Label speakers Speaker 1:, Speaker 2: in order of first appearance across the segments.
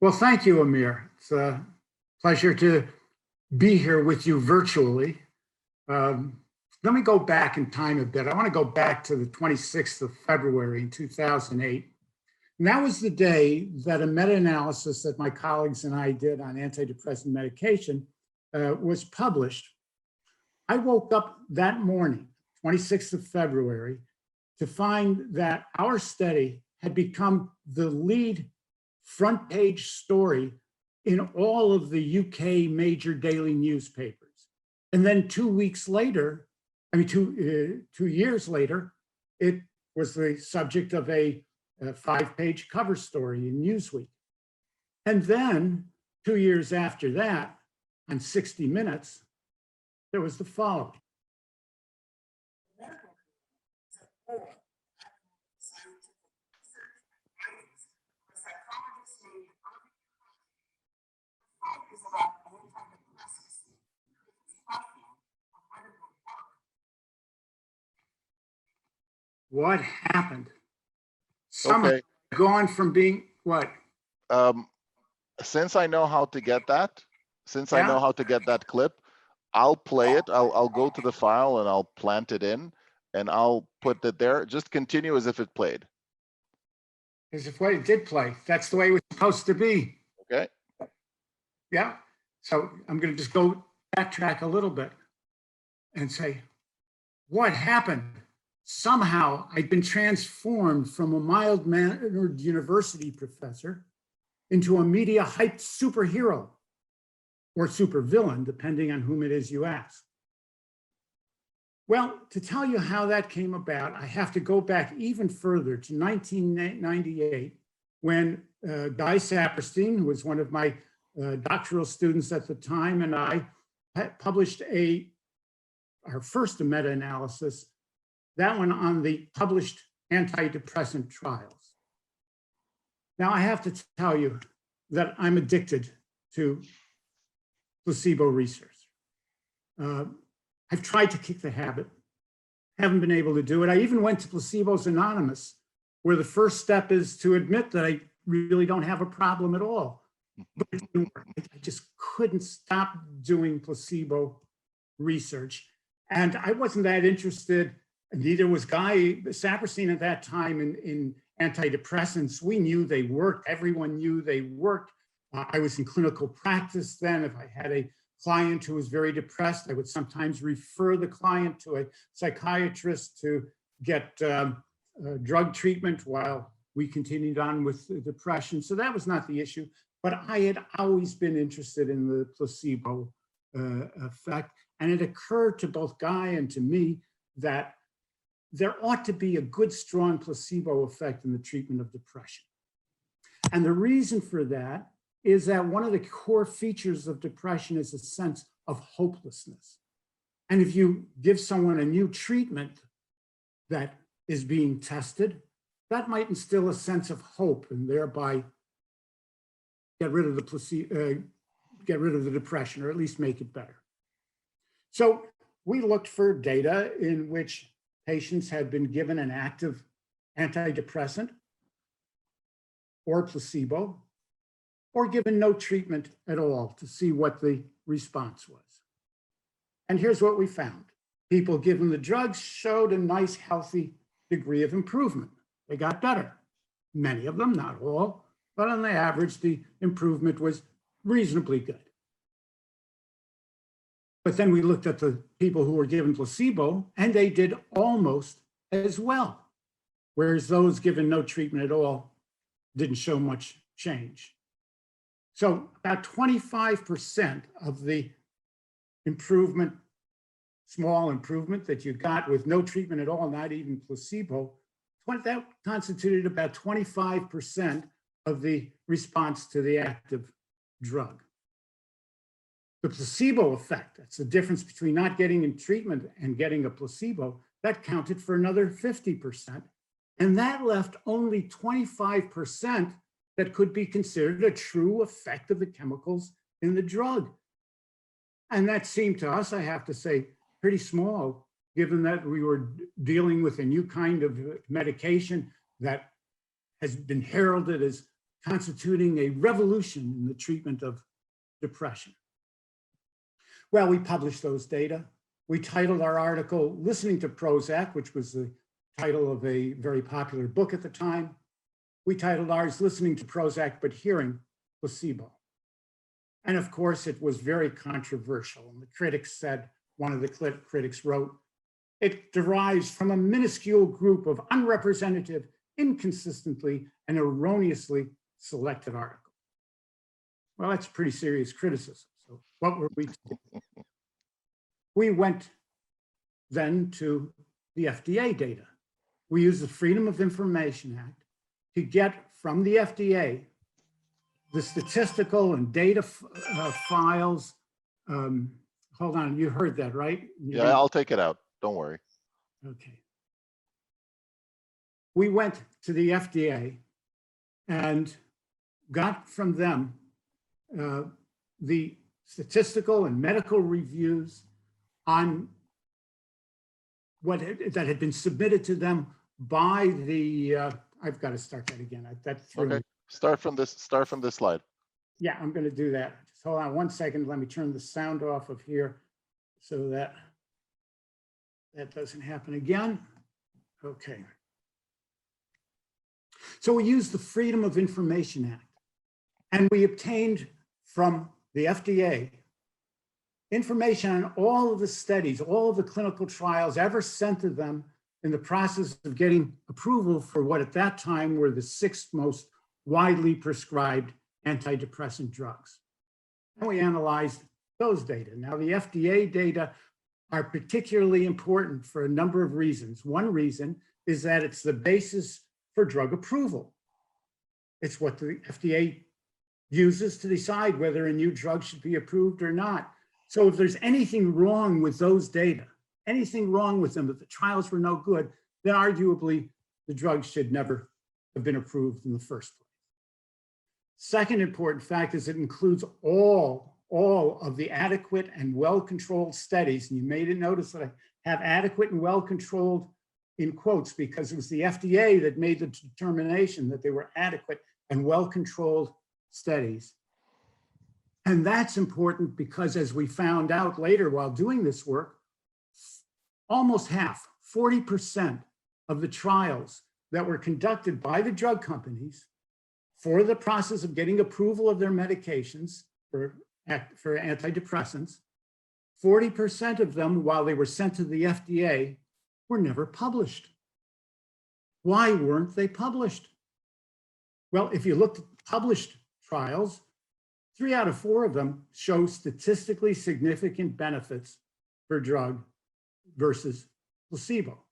Speaker 1: Well, thank you, Amir. It's a pleasure to be here with you virtually. Let me go back in time a bit. I want to go back to the 26th of February in 2008. And that was the day that a meta-analysis that my colleagues and I did on antidepressant medication was published. I woke up that morning, 26th of February, to find that our study had become the lead front page story in all of the UK major daily newspapers. And then 2 weeks later, two years later, it was the subject of a 5-page cover story in Newsweek. And then 2 years after that, on 60 Minutes, there was the following. What happened? Somehow
Speaker 2: Okay.
Speaker 1: gone from being what?
Speaker 2: Since I know how to get that, I
Speaker 1: Yeah.
Speaker 2: know how to get that clip, I'll play it. I'll go to the file and I'll plant it in and I'll put it there. Just continue as if it played.
Speaker 1: As if what it did play. That's the way it was supposed to be.
Speaker 2: Okay.
Speaker 1: Yeah. So I'm going to just go backtrack a little bit and say, what happened? Somehow I'd been transformed from a mild-mannered university professor into a media-hyped superhero or supervillain, depending on whom it is you ask. Well, to tell you how that came about, I have to go back even further to 1998, when Guy Saperstein, who was one of my doctoral students at the time, and I published our first meta-analysis, that one on the published antidepressant trials. Now, I have to tell you that I'm addicted to placebo research. I've tried to kick the habit, haven't been able to do it. I even went to Placebos Anonymous, where the first step is to admit that I really don't have a problem at all. But it didn't work. I just couldn't stop doing placebo research. And I wasn't that interested, neither was Guy Saperstein at that time in antidepressants. We knew they worked. Everyone knew they worked. I was in clinical practice then. If I had a client who was very depressed, I would sometimes refer the client to a psychiatrist to get drug treatment while we continued on with the depression. So that was not the issue. But I had always been interested in the placebo effect. And it occurred to both Guy and to me that there ought to be a good, strong placebo effect in the treatment of depression. And the reason for that is that one of the core features of depression is a sense of hopelessness. And if you give someone a new treatment that is being tested, that might instill a sense of hope and thereby get rid of the placebo, get rid of the depression, or at least make it better. So we looked for data in which patients had been given an active antidepressant or placebo, or given no treatment at all to see what the response was. And here's what we found. People given the drugs showed a nice, healthy degree of improvement. They got better. Many of them, not all, but on the average, the improvement was reasonably good. But then we looked at the people who were given placebo, and they did almost as well, whereas those given no treatment at all didn't show much change. So about 25% of the improvement, small improvement that you got with no treatment at all, not even placebo, that constituted about 25% of the response to the active drug. The placebo effect, that's the difference between not getting in treatment and getting a placebo, that counted for another 50%. And that left only 25% that could be considered a true effect of the chemicals in the drug. And that seemed to us, I have to say, pretty small, given that we were dealing with a new kind of medication that has been heralded as constituting a revolution in the treatment of depression. Well, we published those data. We titled our article, Listening to Prozac, which was the title of a very popular book at the time. We titled ours, Listening to Prozac, but Hearing Placebo. And of course, it was very controversial. And the critics said, one of the critics wrote, it derives from a minuscule group of unrepresentative, inconsistently, and erroneously selected articles. Well, that's pretty serious criticism. So what were we to do? We went then to the FDA data. We used the Freedom of Information Act to get from the FDA the statistical and data files. Hold on, you heard that, right?
Speaker 2: Yeah, I'll take it out. Don't worry.
Speaker 1: Okay. We went to the FDA and got from them the statistical and medical reviews on that had been submitted to them by the, I've got to start that again.
Speaker 2: Okay, start from this slide.
Speaker 1: Yeah, I'm going to do that. Just hold on one second. Let me turn the sound off of here so that that doesn't happen again. Okay. So we used the Freedom of Information Act, and we obtained from the FDA information on all of the studies, all of the clinical trials ever sent to them in the process of getting approval for what at that time were the 6 most widely prescribed antidepressant drugs. And we analyzed those data. Now, the FDA data are particularly important for a number of reasons. One reason is that it's the basis for drug approval. It's what the FDA uses to decide whether a new drug should be approved or not. So if there's anything wrong with those data, anything wrong with them, that the trials were no good, then arguably the drug should never have been approved in the first place. Second important fact is it includes all of the adequate and well-controlled studies. And you may notice that I have adequate and well-controlled in quotes because it was the FDA that made the determination that they were adequate and well-controlled studies. And that's important because, as we found out later while doing this work, almost half, 40% of the trials that were conducted by the drug companies for the process of getting approval of their medications for antidepressants, 40% of them, while they were sent to the FDA, were never published. Why weren't they published? Well, if you looked at published trials, 3 out of 4 of them show statistically significant benefits for drug versus placebo.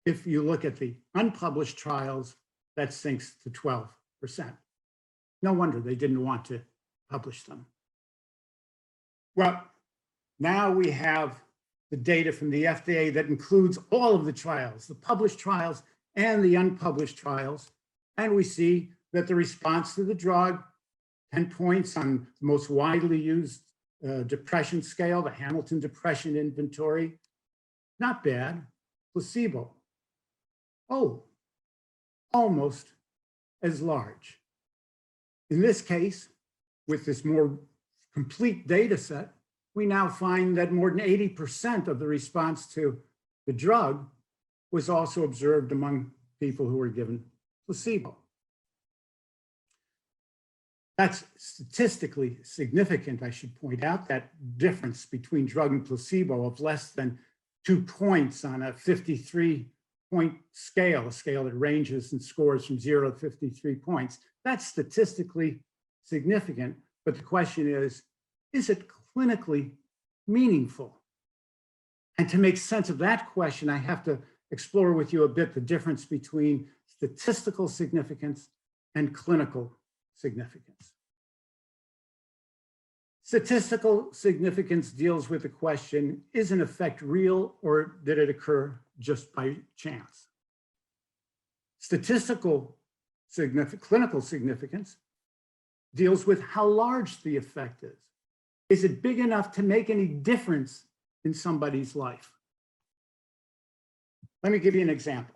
Speaker 1: If you look at the unpublished trials, that sinks to 12%. No wonder they didn't want to publish them. Well, now we have the data from the FDA that includes all of the trials, the published trials and the unpublished trials. And we see that the response to the drug, 10 points on the most widely used depression scale, the Hamilton Depression Inventory, not bad. Placebo, oh, almost as large. In this case, with this more complete data set, we now find that more than 80% of the response to the drug was also observed among people who were given placebo. That's statistically significant, I should point out, that difference between drug and placebo of less than 2 points on a 53-point scale, a scale that ranges and scores from 0 to 53 points. That's statistically significant, but the question is it clinically meaningful? And to make sense of that question, I have to explore with you a bit the difference between statistical significance and clinical significance. Statistical significance deals with the question, is an effect real or did it occur just by chance? Clinical significance deals with how large the effect is. Is it big enough to make any difference in somebody's life? Let me give you an example.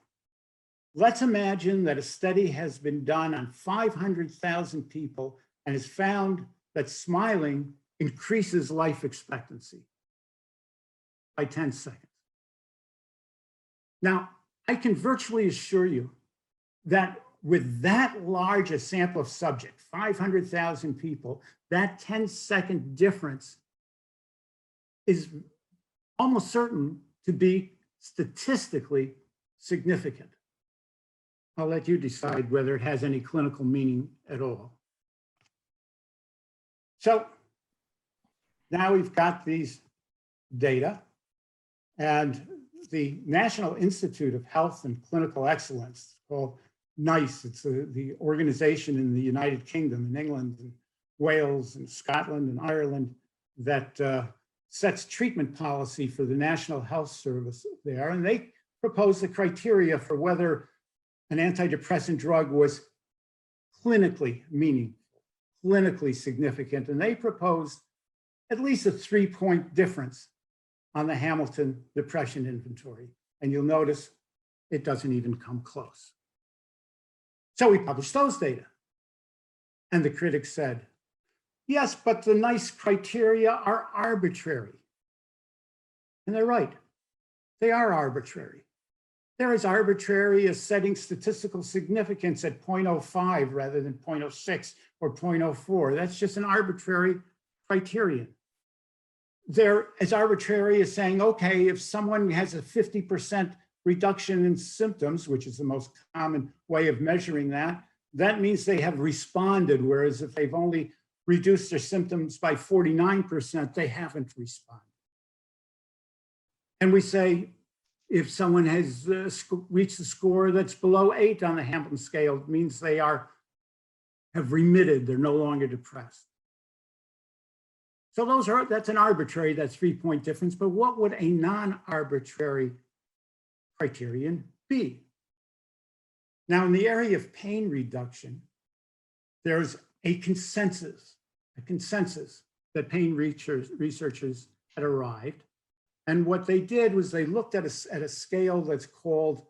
Speaker 1: let's imagine that a study has been done on 500,000 people and has found that smiling increases life expectancy by 10 seconds. Now, I can virtually assure you that with that large a sample of subject, 500,000 people, that 10-second difference is almost certain to be statistically significant. I'll let you decide whether it has any clinical meaning at all. So now we've got these data, and the National Institute of Health and Clinical Excellence, called NICE, it's the organization in the United Kingdom, in England, and Wales, and Scotland, and Ireland, that sets treatment policy for the National Health Service there. And they proposed the criteria for whether an antidepressant drug was clinically meaningful, clinically significant. And they proposed at least a 3-point difference on the Hamilton Depression Inventory. And you'll notice it doesn't even come close. So we published those data. And the critics said, yes, but the NICE criteria are arbitrary. And they're right. They are arbitrary. They're as arbitrary as setting statistical significance at 0.05 rather than 0.06 or 0.04. That's just an arbitrary criterion. They're as arbitrary as saying, okay, if someone has a 50% reduction in symptoms, which is the most common way of measuring that, that means they have responded, whereas if they've only reduced their symptoms by 49%, they haven't responded. And we say, if someone has reached a score that's below 8 on the Hamilton scale, it means they have remitted, they're no longer depressed. So that's an arbitrary, that 3-point difference, but what would a non-arbitrary criterion be? Now, in the area of pain reduction, there's a consensus that pain researchers had arrived. And what they did was they looked at a scale that's called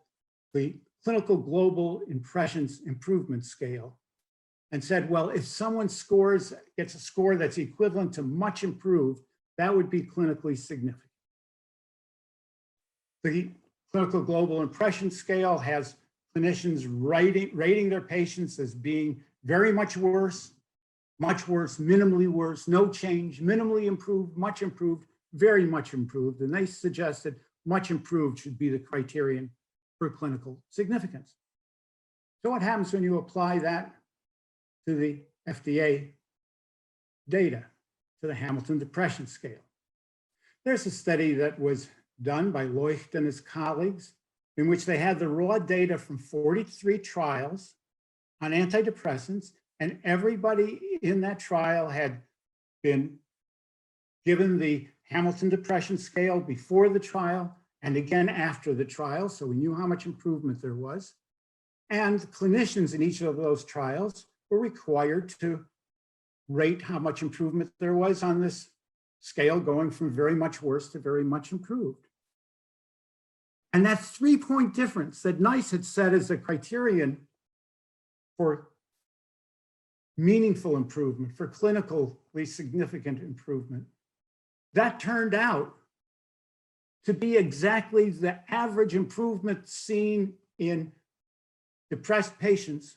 Speaker 1: the Clinical Global Impressions Improvement Scale, and said, well, if someone gets a score that's equivalent to much improved, that would be clinically significant. The Clinical Global Impression Scale has clinicians rating their patients as being very much worse, minimally worse, no change, minimally improved, much improved, very much improved. And they suggested much improved should be the criterion for clinical significance. So what happens when you apply that to the FDA data, to the Hamilton Depression Scale? There's a study that was done by Leucht and his colleagues, in which they had the raw data from 43 trials on antidepressants, and everybody in that trial had been given the Hamilton Depression Scale before the trial and again after the trial, so we knew how much improvement there was. And clinicians in each of those trials were required to rate how much improvement there was on this scale, going from very much worse to very much improved. And that 3-point difference that NICE had set as a criterion for meaningful improvement, for clinically significant improvement, that turned out to be exactly the average improvement seen in depressed patients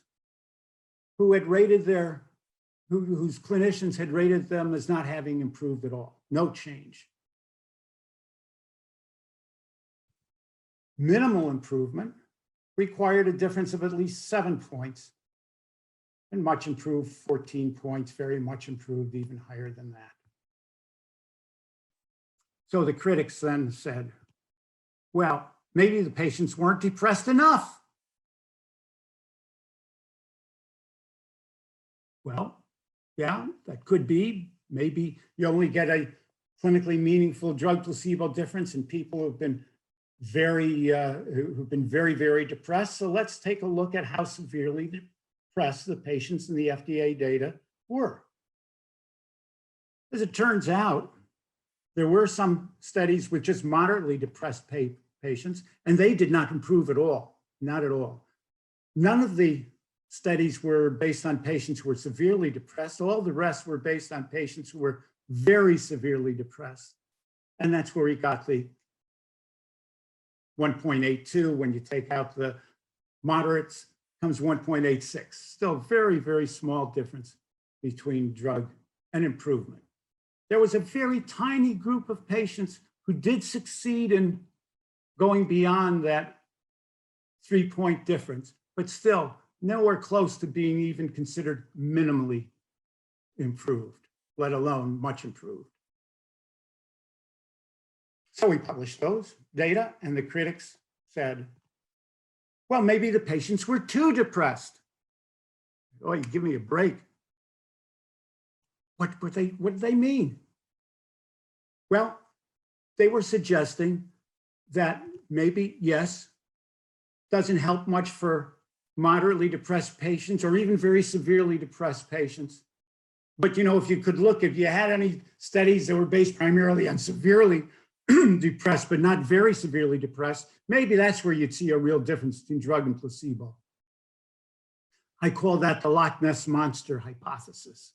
Speaker 1: who had rated whose clinicians had rated them as not having improved at all, no change. Minimal improvement required a difference of at least 7 points, and much improved 14 points, very much improved even higher than that. So the critics then said, well, maybe the patients weren't depressed enough. Well, yeah, that could be. Maybe you only get a clinically meaningful drug placebo difference in people who've been very, very depressed. So let's take a look at how severely depressed the patients in the FDA data were. As it turns out, there were some studies with just moderately depressed patients, and they did not improve at all, not at all. None of the studies were based on patients who were severely depressed. All the rest were based on patients who were very severely depressed. And that's where we got the 1.82. When you take out the moderates, comes 1.86. Still very, very small difference between drug and improvement. There was a very tiny group of patients who did succeed in going beyond that 3-point difference, but still nowhere close to being even considered minimally improved, let alone much improved. So we published those data, and the critics said, well, maybe the patients were too depressed. Oh, you give me a break. What did they mean? Well, they were suggesting that maybe, yes, doesn't help much for moderately depressed patients or even very severely depressed patients. But, you know, if you had any studies that were based primarily on severely depressed, but not very severely depressed, maybe that's where you'd see a real difference between drug and placebo. I call that the Loch Ness Monster hypothesis.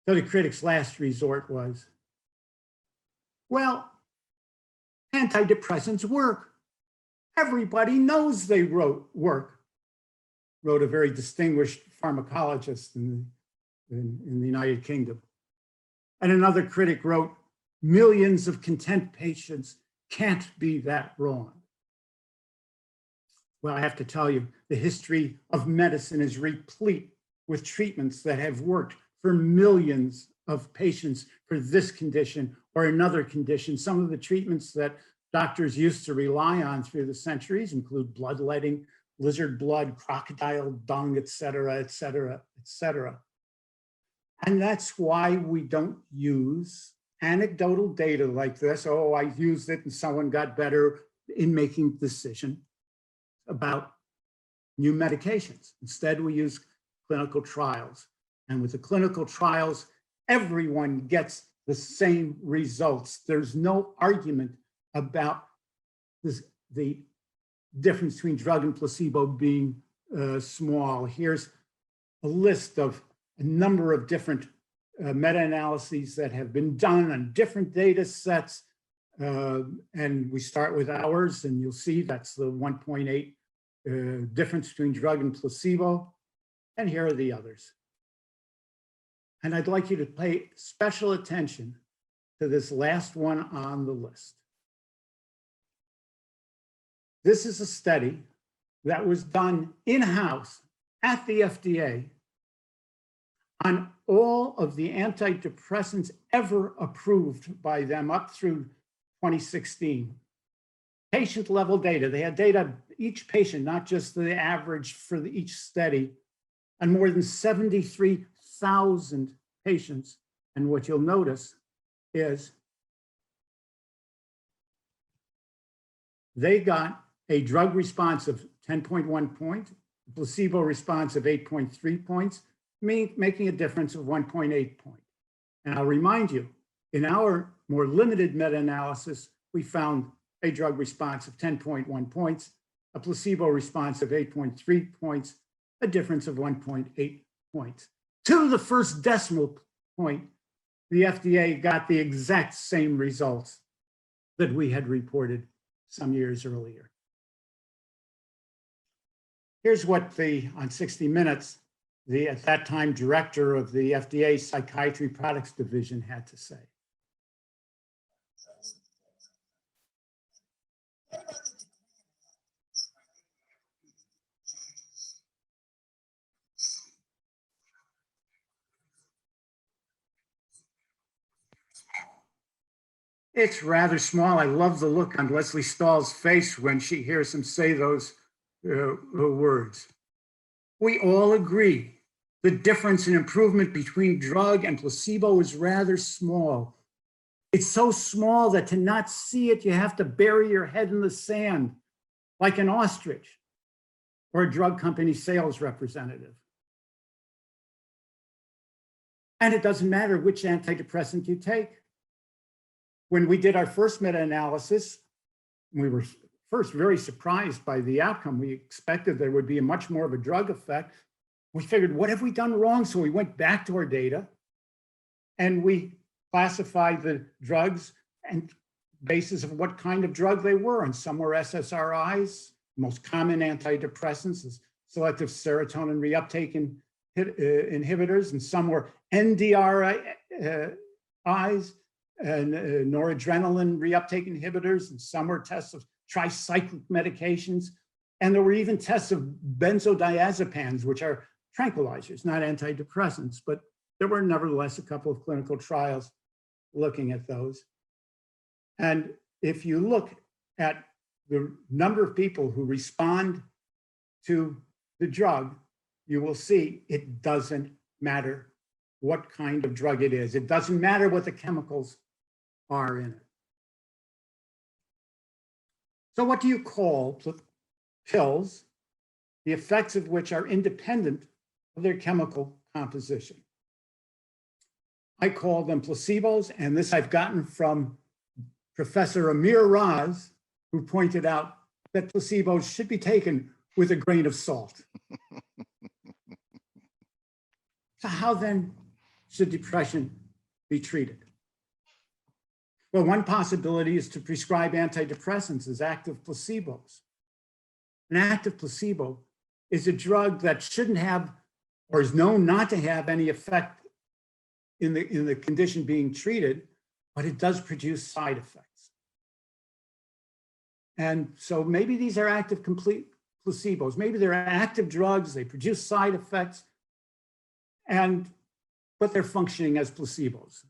Speaker 1: So the critics' last resort was, well, antidepressants work. Everybody knows they work, wrote a very distinguished pharmacologist in the United Kingdom. And another critic wrote, millions of content patients can't be that wrong. Well, I have to tell you, the history of medicine is replete with treatments that have worked for millions of patients for this condition or another condition. Some of the treatments that doctors used to rely on through the centuries include bloodletting, lizard blood, crocodile dung, et cetera, et cetera, et cetera. And that's why we don't use anecdotal data like this. Oh, I used it and someone got better, in making decision about new medications. Instead, we use clinical trials. And with the clinical trials, everyone gets the same results. There's no argument about the difference between drug and placebo being small. Here's a list of a number of different meta-analyses that have been done on different data sets. And we start with ours, and you'll see that's the 1.8 difference between drug and placebo. And here are the others. And I'd like you to pay special attention to this last one on the list. This is a study that was done in-house at the FDA on all of the antidepressants ever approved by them up through 2016. Patient level data. They had data, each patient, not just the average for each study, on more than 73,000 patients. And what you'll notice is they got a drug response of 10.1 points, placebo response of 8.3 points, making a difference of 1.8 points. And I'll remind you, in our more limited meta-analysis, we found a drug response of 10.1 points, a placebo response of 8.3 points, a difference of 1.8 points. To the first decimal point, the FDA got the exact same results that we had reported some years earlier. Here's what on 60 Minutes, the at that time director of the FDA Psychiatry Products Division had to say. It's rather small. I love the look on Leslie Stahl's face when she hears him say those words. We all agree the difference in improvement between drug and placebo is rather small. It's so small that to not see it, you have to bury your head in the sand like an ostrich or a drug company sales representative. And it doesn't matter which antidepressant you take. When we did our first meta-analysis, we were first very surprised by the outcome. We expected there would be a much more of a drug effect. We figured, what have we done wrong? So we went back to our data and we classified the drugs and basis of what kind of drug they were. And some were SSRIs, most common antidepressants, is selective serotonin reuptake inhibitors, and some were NDRIs and noradrenaline reuptake inhibitors, and some were tests of tricyclic medications. And there were even tests of benzodiazepines, which are tranquilizers, not antidepressants, but there were nevertheless a couple of clinical trials looking at those. And if you look at the number of people who respond to the drug, you will see it doesn't matter what kind of drug it is. It doesn't matter what the chemicals are in it. So what do you call pills, the effects of which are independent of their chemical composition? I call them placebos, and this I've gotten from Professor Amir Raz, who pointed out that placebos should be taken with a grain of salt. So how then should depression be treated? Well, one possibility is to prescribe antidepressants as active placebos. An active placebo is a drug that shouldn't have, or is known not to have, any effect in the condition being treated, but it does produce side effects. And so maybe these are active complete placebos. Maybe they're active drugs, they produce side effects, but they're functioning as placebos,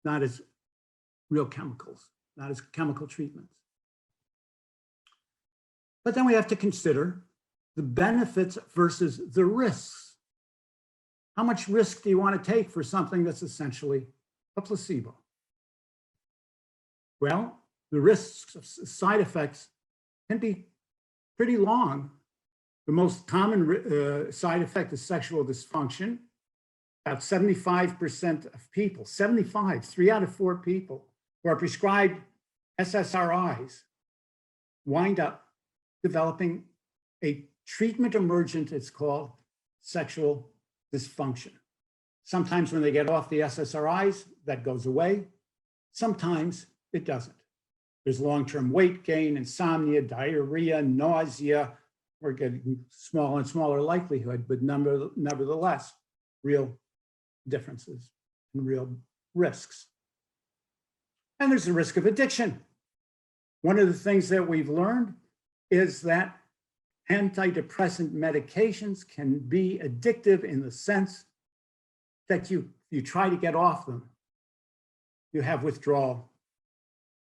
Speaker 1: not as real chemicals, not as chemical treatments. But then we have to consider the benefits versus the risks. How much risk do you want to take for something that's essentially a placebo? Well, the risks of side effects can be pretty long. The most common side effect is sexual dysfunction. About 75% of people, 75, 3 out of 4 people who are prescribed SSRIs wind up developing a treatment emergent, it's called, sexual dysfunction. Sometimes when they get off the SSRIs, that goes away. Sometimes it doesn't. There's long-term weight gain, insomnia, diarrhea, nausea. We're getting smaller and smaller likelihood, but nevertheless, real differences and real risks. And there's the risk of addiction. One of the things that we've learned is that antidepressant medications can be addictive in the sense that you try to get off them, you have withdrawal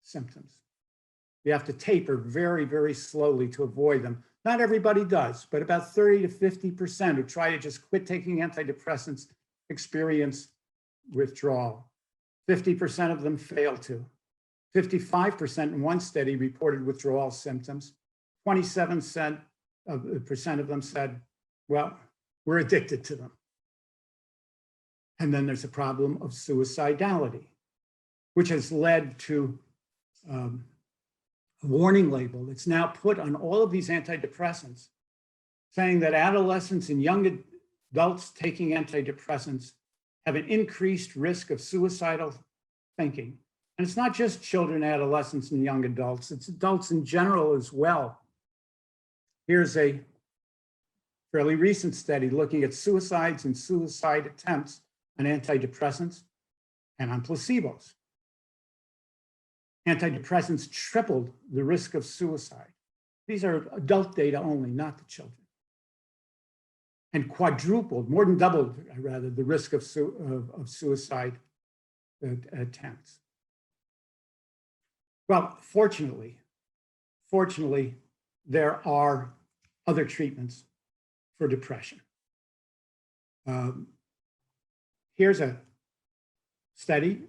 Speaker 1: symptoms. You have to taper very, very slowly to avoid them. Not everybody does, but about 30 to 50% who try to just quit taking antidepressants experience withdrawal. 50% of them fail to. 55% in one study reported withdrawal symptoms. 27% of them said, well, we're addicted to them. And then there's a problem of suicidality, which has led to a warning label that's now put on all of these antidepressants, saying that adolescents and young adults taking antidepressants have an increased risk of suicidal thinking. And it's not just children, adolescents, and young adults, it's adults in general as well. Here's a fairly recent study looking at suicides and suicide attempts on antidepressants and on placebos. Antidepressants tripled the risk of suicide. These are adult data only, not the children. And quadrupled, more than doubled, rather, the risk of suicide attempts. Well, fortunately, there are other treatments for depression. Here's a study,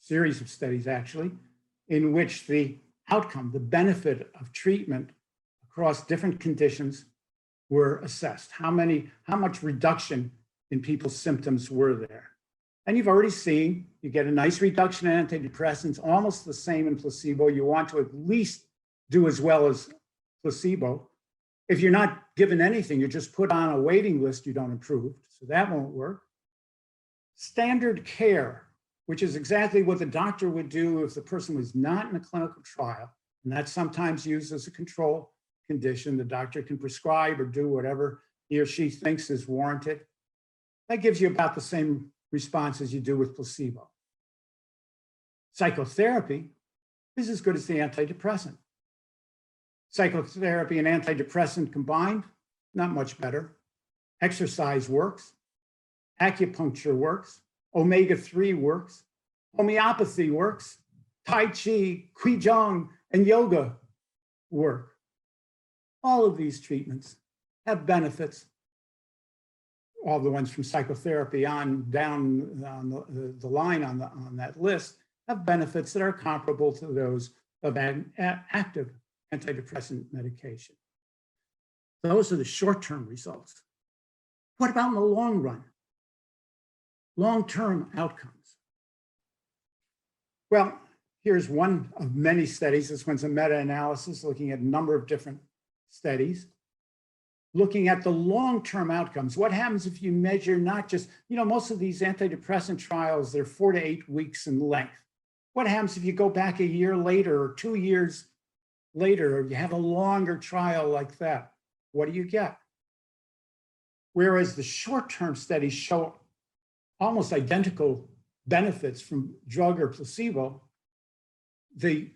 Speaker 1: series of studies actually, in which the outcome, the benefit of treatment across different conditions were assessed. How much reduction in people's symptoms were there? And you've already seen, you get a nice reduction in antidepressants, almost the same in placebo. You want to at least do as well as placebo. If you're not given anything, you're just put on a waiting list, you don't improve. So that won't work. Standard care, which is exactly what the doctor would do if the person was not in a clinical trial. And that's sometimes used as a control condition. The doctor can prescribe or do whatever he or she thinks is warranted. That gives you about the same response as you do with placebo. Psychotherapy is as good as the antidepressant. Psychotherapy and antidepressant combined, not much better. Exercise works. Acupuncture works. Omega-3 works. Homeopathy works. Tai Chi, Qigong, and yoga work. All of these treatments have benefits. All the ones from psychotherapy on down on the line on that list have benefits that are comparable to those of active antidepressant medication. Those are the short-term results. What about in the long run? Long-term outcomes. Well, here's one of many studies. This one's a meta-analysis looking at a number of different studies, looking at the long-term outcomes. What happens if you measure not just, most of these antidepressant trials, they're 4 to 8 weeks in length. What happens if you go back a year later or 2 years later, or you have a longer trial like that? What do you get? Whereas the short-term studies show almost identical benefits from drug or placebo, the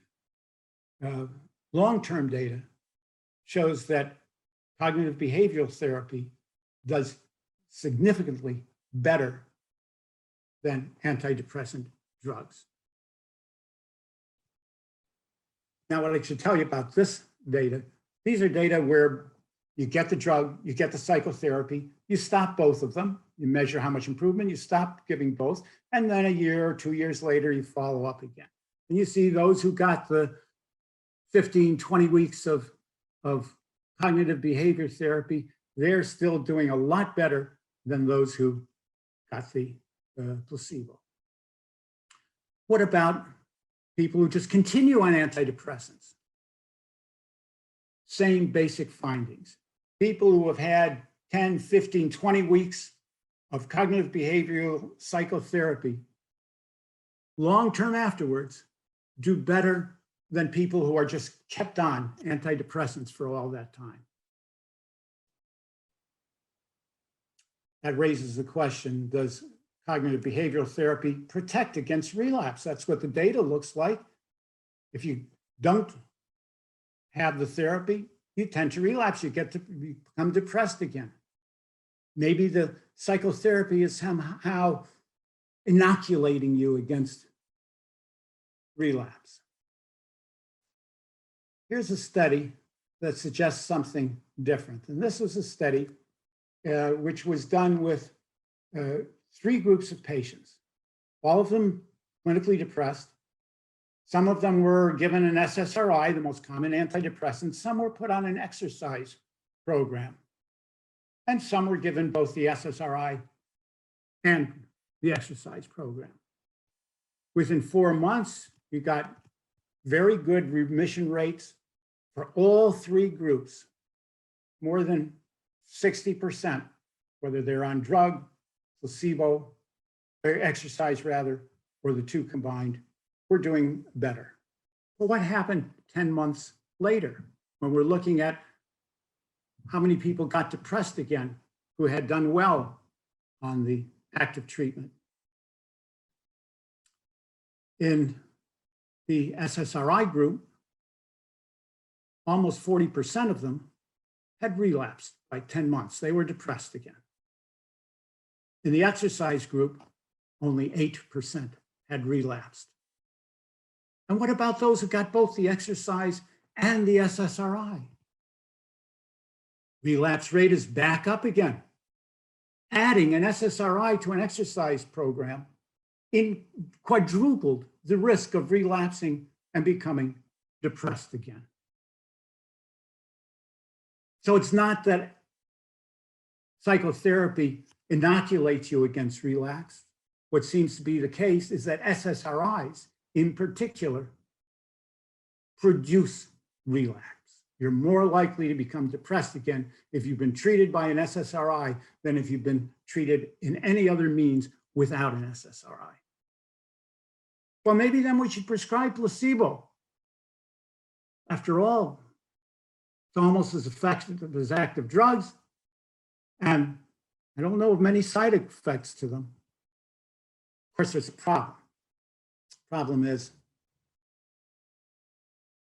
Speaker 1: long-term data shows that cognitive behavioral therapy does significantly better than antidepressant drugs. Now, what I should tell you about this data, these are data where you get the drug, you get the psychotherapy, you stop both of them, you measure how much improvement, you stop giving both, and then a year or 2 years later, you follow up again. And you see those who got the 15, 20 weeks of cognitive behavior therapy, they're still doing a lot better than those who got the placebo. What about people who just continue on antidepressants? Same basic findings. People who have had 10, 15, 20 weeks of cognitive behavioral psychotherapy, long-term afterwards, do better than people who are just kept on antidepressants for all that time. That raises the question, does cognitive behavioral therapy protect against relapse? That's what the data looks like. If you don't have the therapy, you tend to relapse. You get to become depressed again. Maybe the psychotherapy is somehow inoculating you against relapse. Here's a study that suggests something different. And this was a study which was done with 3 groups of patients, all of them clinically depressed. Some of them were given an SSRI, the most common antidepressant. Some were put on an exercise program. And some were given both the SSRI and the exercise program. Within 4 months, you got very good remission rates for all 3 groups, more than 60%, whether they're on drug, placebo, or exercise rather, or the 2 combined, we're doing better. But what happened 10 months later when we're looking at how many people got depressed again who had done well on the active treatment? In the SSRI group, almost 40% of them had relapsed by 10 months. They were depressed again. In the exercise group, only 8% had relapsed. And what about those who got both the exercise and the SSRI? Relapse rate is back up again. Adding an SSRI to an exercise program quadrupled the risk of relapsing and becoming depressed again. So it's not that psychotherapy inoculates you against relapse. What seems to be the case is that SSRIs in particular produce relapse. You're more likely to become depressed again if you've been treated by an SSRI than if you've been treated in any other means without an SSRI. Well, maybe then we should prescribe placebo. After all, it's almost as effective as active drugs, and I don't know of many side effects to them. Of course, there's a problem. The problem is,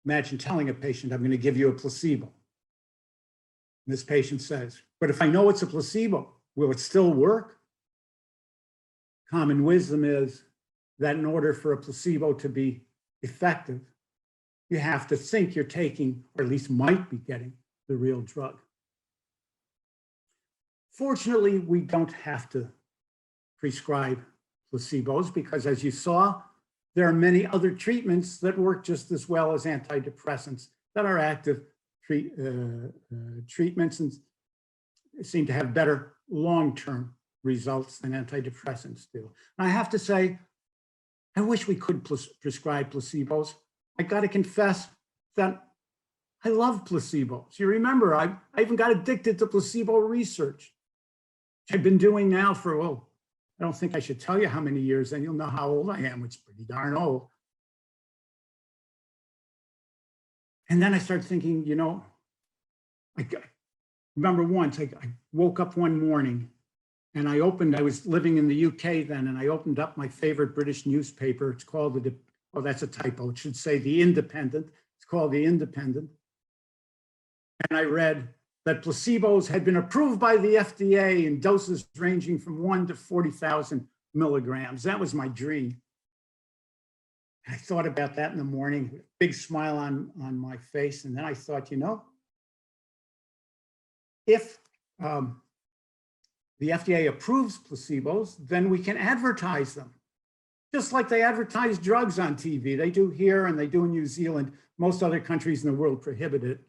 Speaker 1: imagine telling a patient, I'm going to give you a placebo. And this patient says, but if I know it's a placebo, will it still work? Common wisdom is that in order for a placebo to be effective, you have to think you're taking, or at least might be getting, the real drug. Fortunately, we don't have to prescribe placebos because, as you saw, there are many other treatments that work just as well as antidepressants that are active treatments and seem to have better long-term results than antidepressants do. And I have to say, I wish we could prescribe placebos. I got to confess that I love placebos. You remember, I even got addicted to placebo research. I've been doing now for, I don't think I should tell you how many years, and you'll know how old I am, which is pretty darn old. And then I started thinking, I remember once I woke up one morning and I was living in the UK then, and I opened up my favorite British newspaper. It's called that's a typo. It should say The Independent. It's called The Independent. And I read that placebos had been approved by the FDA in doses ranging from 1 to 40,000 milligrams. That was my dream. And I thought about that in the morning, big smile on my face. And then I thought, if the FDA approves placebos, then we can advertise them. Just like they advertise drugs on TV. They do here and they do in New Zealand. Most other countries in the world prohibit it.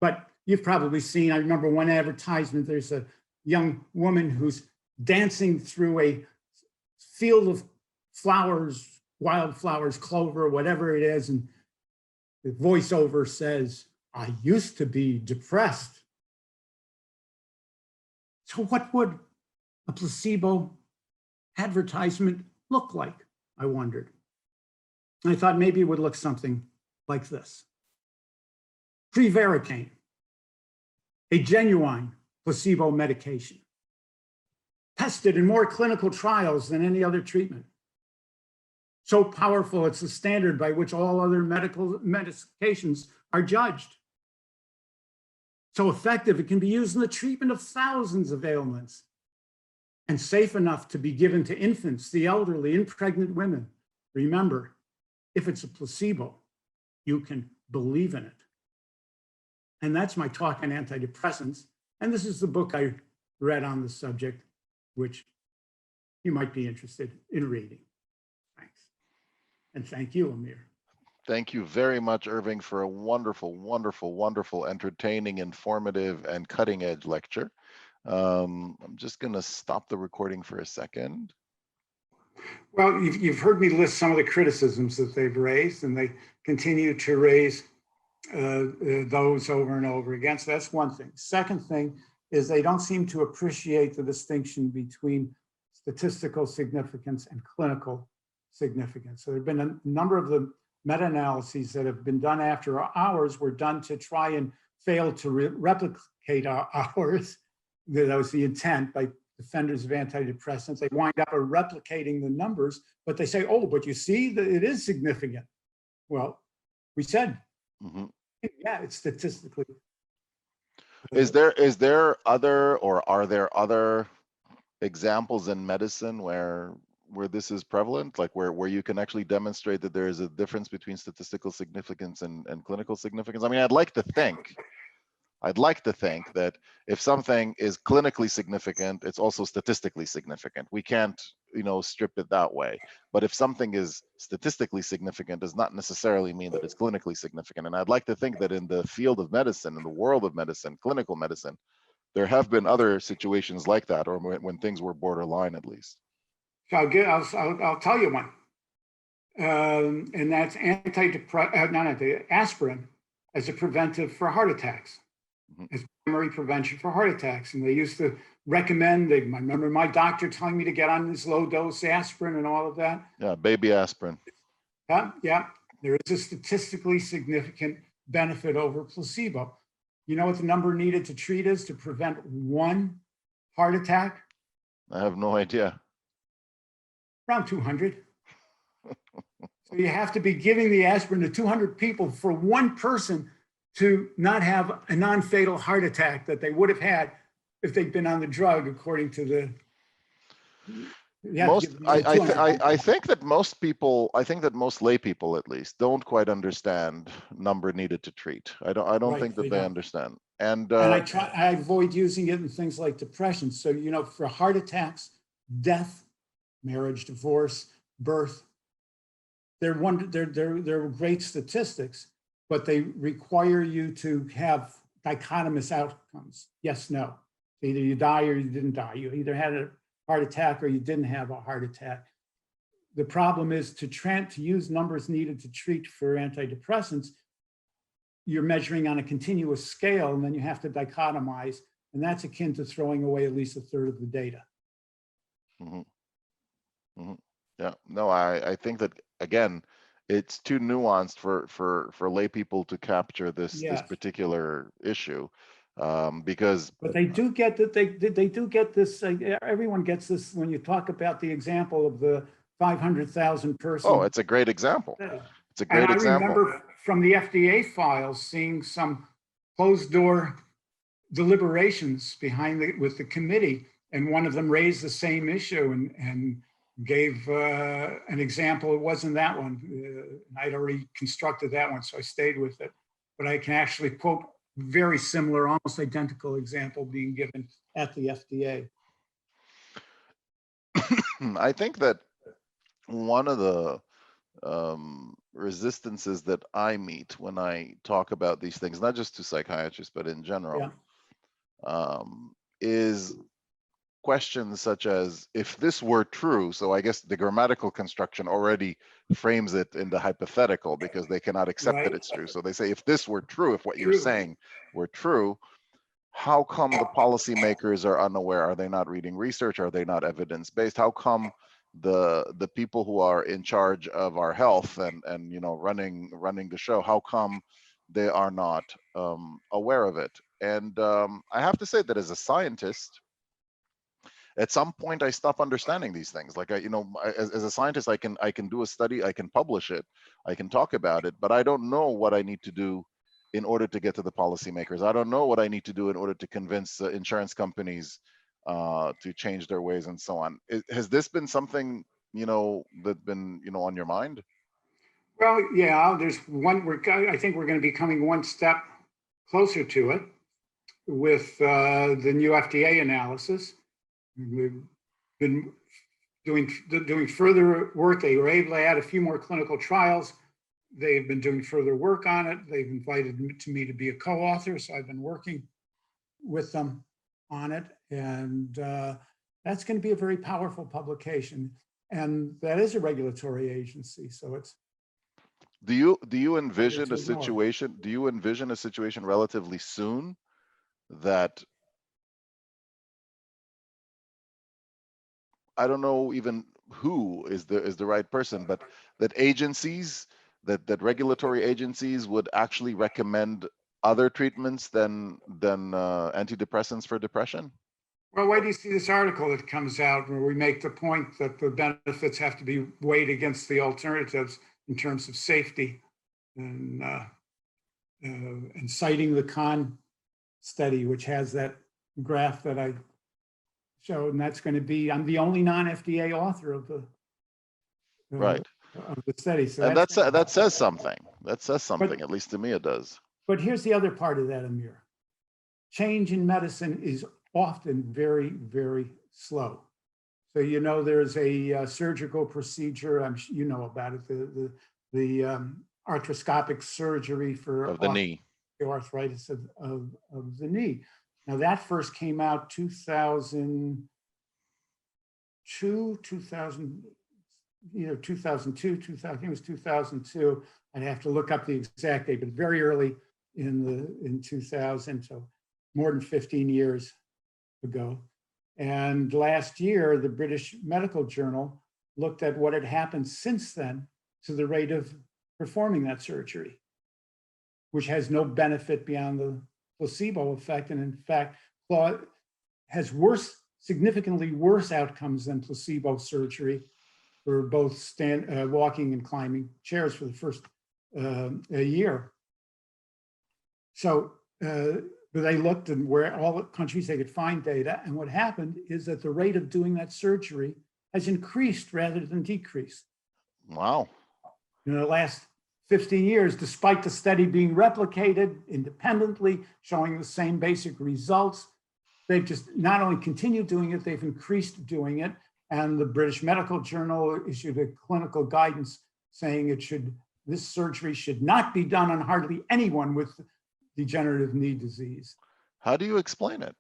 Speaker 1: But you've probably seen, I remember one advertisement, there's a young woman who's dancing through a field of flowers, wildflowers, clover, whatever it is. And the voiceover says, I used to be depressed. So what would a placebo advertisement look like, I wondered. And I thought maybe it would look something like this. Prevaricane, a genuine placebo medication, tested in more clinical trials than any other treatment. So powerful, it's the standard by which all other medical medications are judged. So effective, it can be used in the treatment of thousands of ailments, and safe enough to be given to infants, the elderly, and pregnant women. Remember, if it's a placebo, you can believe in it. And that's my talk on antidepressants. And this is the book I read on the subject, which you might be interested in reading. Thanks. And thank you, Amir.
Speaker 2: Thank you very much, Irving, for a wonderful, wonderful, wonderful, entertaining, informative, and cutting-edge lecture. I'm just going to stop the recording for a second.
Speaker 1: Well, you've heard me list some of the criticisms that they've raised, and they continue to raise those over and over again. So that's one thing. Second thing is they don't seem to appreciate the distinction between statistical significance and clinical significance. So there have been a number of the meta-analyses that have been done after ours were done to try and fail to replicate ours. That was the intent by defenders of antidepressants. They wind up replicating the numbers, but they say, oh, but you see that it is significant. Well, we said, yeah, it's statistically.
Speaker 2: Is there other, or are there other examples in medicine where this is prevalent, like where you can actually demonstrate that there is a difference between statistical significance and clinical significance? I mean, I'd like to think that if something is clinically significant, it's also statistically significant. We can't, strip it that way. But if something is statistically significant, does not necessarily mean that it's clinically significant. And I'd like to think that in the field of medicine, in the world of medicine, clinical medicine, there have been other situations like that, or when things were borderline, at least.
Speaker 1: So I'll tell you one, and that's aspirin. as a preventive for heart attacks,
Speaker 2: Mhm.
Speaker 1: as primary prevention for heart attacks. And they used to recommend, I remember my doctor telling me to get on this low dose aspirin and all of that.
Speaker 2: Yeah, baby aspirin.
Speaker 1: Yeah, there is a statistically significant benefit over placebo. You know what the number needed to treat is to prevent one heart attack?
Speaker 2: I have no idea.
Speaker 1: Around 200. So you have to be giving the aspirin to 200 people for one person to not have a non-fatal heart attack that they would have had if they'd been on the drug, according to the.
Speaker 2: I think that most people, I think that most lay people at least don't quite understand number needed to treat. I don't
Speaker 1: Right,
Speaker 2: think that
Speaker 1: they
Speaker 2: they
Speaker 1: don't.
Speaker 2: understand. And
Speaker 1: I avoid using it in things like depression. So, you know, for heart attacks, death, marriage, divorce, birth, they're great statistics, but they require you to have dichotomous outcomes. Yes, no. Either you die or you didn't die. You either had a heart attack or you didn't have a heart attack. The problem is to use numbers needed to treat for antidepressants, you're measuring on a continuous scale, and then you have to dichotomize, and that's akin to throwing away at least a third of the data.
Speaker 2: Mhm. Mhm. Yeah, no, I think that again, it's too nuanced for lay people to capture this
Speaker 1: Yes.
Speaker 2: particular issue, because
Speaker 1: But they do get that they do get this. Everyone gets this when you talk about the example of the 500,000 person.
Speaker 2: oh, it's a great example.
Speaker 1: study.
Speaker 2: It's a
Speaker 1: And
Speaker 2: great
Speaker 1: I
Speaker 2: example.
Speaker 1: remember from the FDA files seeing some closed door deliberations with the committee, and one of them raised the same issue and gave an example. It wasn't that one. I'd already constructed that one, so I stayed with it. But I can actually quote very similar, almost identical example being given at the FDA.
Speaker 2: I think that one of the resistances that I meet when I talk about these things, not just to psychiatrists, but in general, is questions such as, if this were true, so I guess the grammatical construction already frames it in the hypothetical because they cannot accept that it's true. So they say, if this were true, if what you're saying were true, how come the policymakers are unaware? Are they not reading research? Are they not evidence-based? How come the people who are in charge of our health and you know running the show, how come they are not aware of it? And I have to say that as a scientist, at some point I stop understanding these things. Like as a scientist, I can do a study, I can publish it, I can talk about it, but I don't know what I need to do in order to get to the policymakers. I don't know what I need to do in order to convince insurance companies to change their ways and so on. Has this been something that's been on your mind?
Speaker 1: Well, yeah, there's one. I think we're going to be coming one step closer to it with the new FDA analysis. We've been doing further work. They were able to add a few more clinical trials. They've been doing further work on it. They've invited me to be a co-author, so I've been working with them on it, and that's going to be a very powerful publication. And that is a regulatory agency, so it's.
Speaker 2: Do you envision a situation? Do you envision a situation relatively soon that, I don't know even who is the right person, but that agencies, that regulatory agencies would actually recommend other treatments than antidepressants for depression?
Speaker 1: Well, why do you see this article that comes out where we make the point that the benefits have to be weighed against the alternatives in terms of safety, and citing the Kahn study, which has that graph that I showed, and that's going to be, I'm the only non-FDA author of the
Speaker 2: Right.
Speaker 1: of the study. So
Speaker 2: And that says something. That says something, at least to me it does.
Speaker 1: But here's the other part of that, Amir. Change in medicine is often very, very slow. So, there's a surgical procedure, you know about it, the arthroscopic surgery for
Speaker 2: Of the knee.
Speaker 1: arthritis of the knee. Now, that first came out 2002, 2000, 2002, 2000, I think it was 2002. I'd have to look up the exact date, but very early in 2000, so more than 15 years ago. And last year, the British Medical Journal looked at what had happened since then to the rate of performing that surgery, which has no benefit beyond the placebo effect, and in fact has significantly worse outcomes than placebo surgery for both walking and climbing chairs for the first a year. So they looked at where all the countries they could find data, and what happened is that the rate of doing that surgery has increased rather than decreased.
Speaker 2: Wow.
Speaker 1: In the last 15 years, despite the study being replicated independently, showing the same basic results, they've just not only continued doing it, they've increased doing it. And the British Medical Journal issued a clinical guidance saying this surgery should not be done on hardly anyone with degenerative knee disease.
Speaker 2: How do you explain it?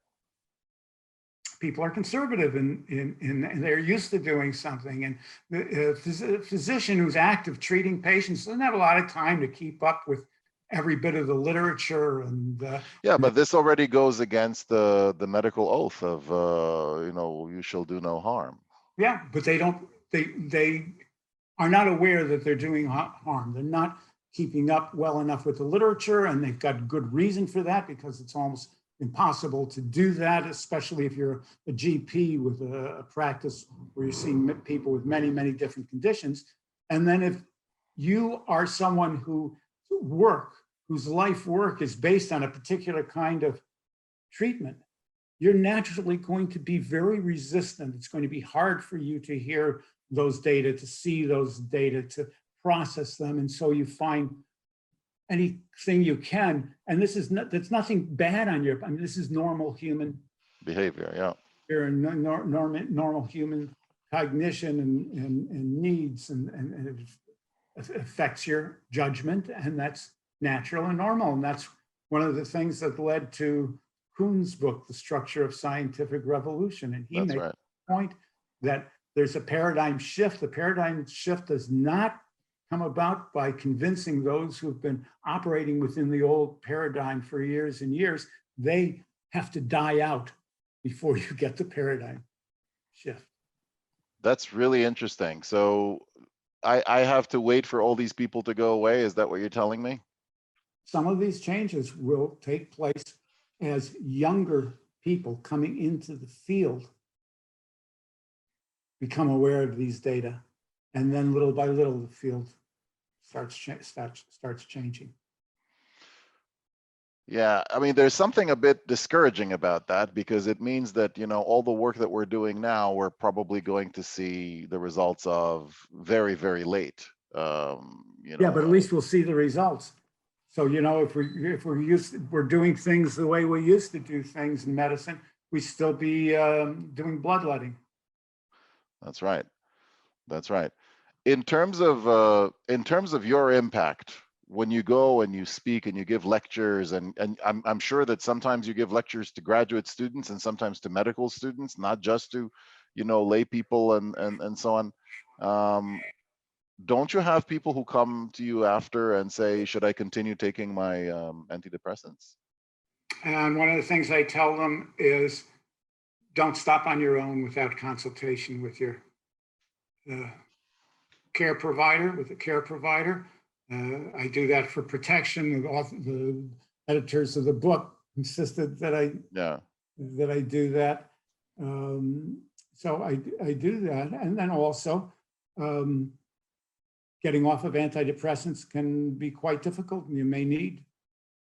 Speaker 1: People are conservative and they're used to doing something. And the physician who's active treating patients doesn't have a lot of time to keep up with every bit of the literature. And
Speaker 2: yeah, but this already goes against the medical oath of you shall do no harm.
Speaker 1: Yeah, but they are not aware that they're doing harm. They're not keeping up well enough with the literature, and they've got good reason for that, because it's almost impossible to do that, especially if you're a GP with a practice where you're seeing people with many, many different conditions. And then if you are someone whose life work is based on a particular kind of treatment, you're naturally going to be very resistant. It's going to be hard for you to hear those data, to see those data, to process them. And so you find anything you can, and that's nothing bad on your, this is normal human
Speaker 2: behavior. Yeah.
Speaker 1: You're normal human cognition and needs, and it affects your judgment, and that's natural and normal. And that's one of the things that led to Kuhn's book, The Structure of Scientific Revolution. And he made the point that there's a paradigm shift. The paradigm shift does not come about by convincing those who've been operating within the old paradigm for years and years. They have to die out before you get the paradigm shift.
Speaker 2: That's really interesting. So I have to wait for all these people to go away. Is that what you're telling me?
Speaker 1: Some of these changes will take place as younger people coming into the field become aware of these data. And then little by little, the field starts changing.
Speaker 2: Yeah, I mean, there's something a bit discouraging about that, because it means that, all the work that we're doing now, we're probably going to see the results of very, very late.
Speaker 1: Yeah, but at least we'll see the results. So, if we're doing things the way we used to do things in medicine, we still be doing bloodletting.
Speaker 2: That's right. That's right. In terms of your impact, when you go and you speak and you give lectures, and I'm sure that sometimes you give lectures to graduate students and sometimes to medical students, not just to, lay people and so on. Don't you have people who come to you after and say, should I continue taking my antidepressants?
Speaker 1: And one of the things I tell them is, don't stop on your own without consultation with your care provider, I do that for protection. The editors of the book insisted that I do that. So I do that. And then also getting off of antidepressants can be quite difficult, and you may need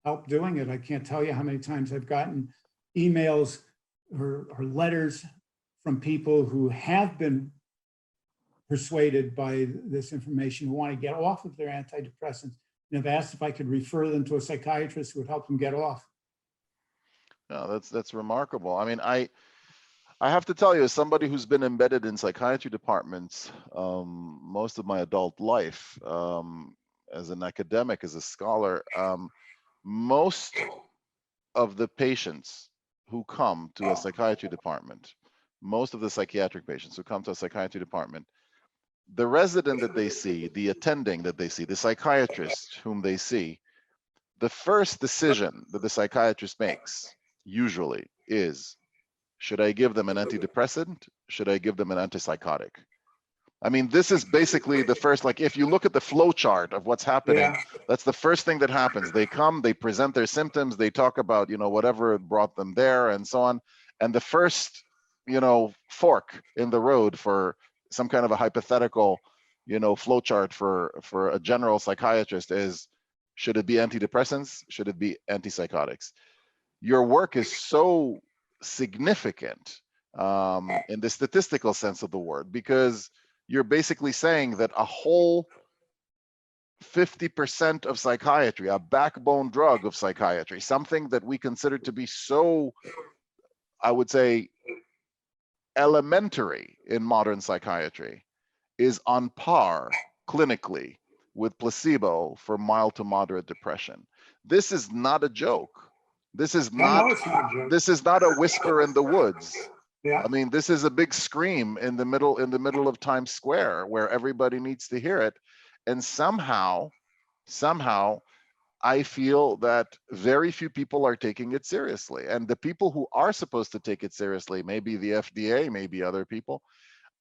Speaker 1: help doing it. I can't tell you how many times I've gotten emails or letters from people who have been persuaded by this information, who want to get off of their antidepressants, and have asked if I could refer them to a psychiatrist who would help them get off.
Speaker 2: No, that's remarkable. I mean, I have to tell you, as somebody who's been embedded in psychiatry departments most of my adult life, as an academic, as a scholar, most of the patients who come to a psychiatry department, most of the psychiatric patients who come to a psychiatry department, the resident that they see, the attending that they see, the psychiatrist whom they see, the first decision that the psychiatrist makes usually is, should I give them an antidepressant? Should I give them an antipsychotic? I mean, this is basically the first, like, if you look at the flow chart of what's happening,
Speaker 1: Yeah.
Speaker 2: that's the first thing that happens. They come, they present their symptoms, they talk about, whatever brought them there and so on. And the first, fork in the road for some kind of a hypothetical, flow chart for a general psychiatrist is, should it be antidepressants? Should it be antipsychotics? Your work is so significant in the statistical sense of the word, because you're basically saying that a whole 50% of psychiatry, a backbone drug of psychiatry, something that we consider to be so, I would say, elementary in modern psychiatry, is on par clinically with placebo for mild to moderate depression. This is not a joke. This is
Speaker 1: No,
Speaker 2: not,
Speaker 1: it's not a joke.
Speaker 2: this is not a whisper in the woods.
Speaker 1: Yeah.
Speaker 2: I mean, this is a big scream in the middle of Times Square where everybody needs to hear it. And somehow, I feel that very few people are taking it seriously. And the people who are supposed to take it seriously, maybe the FDA, maybe other people,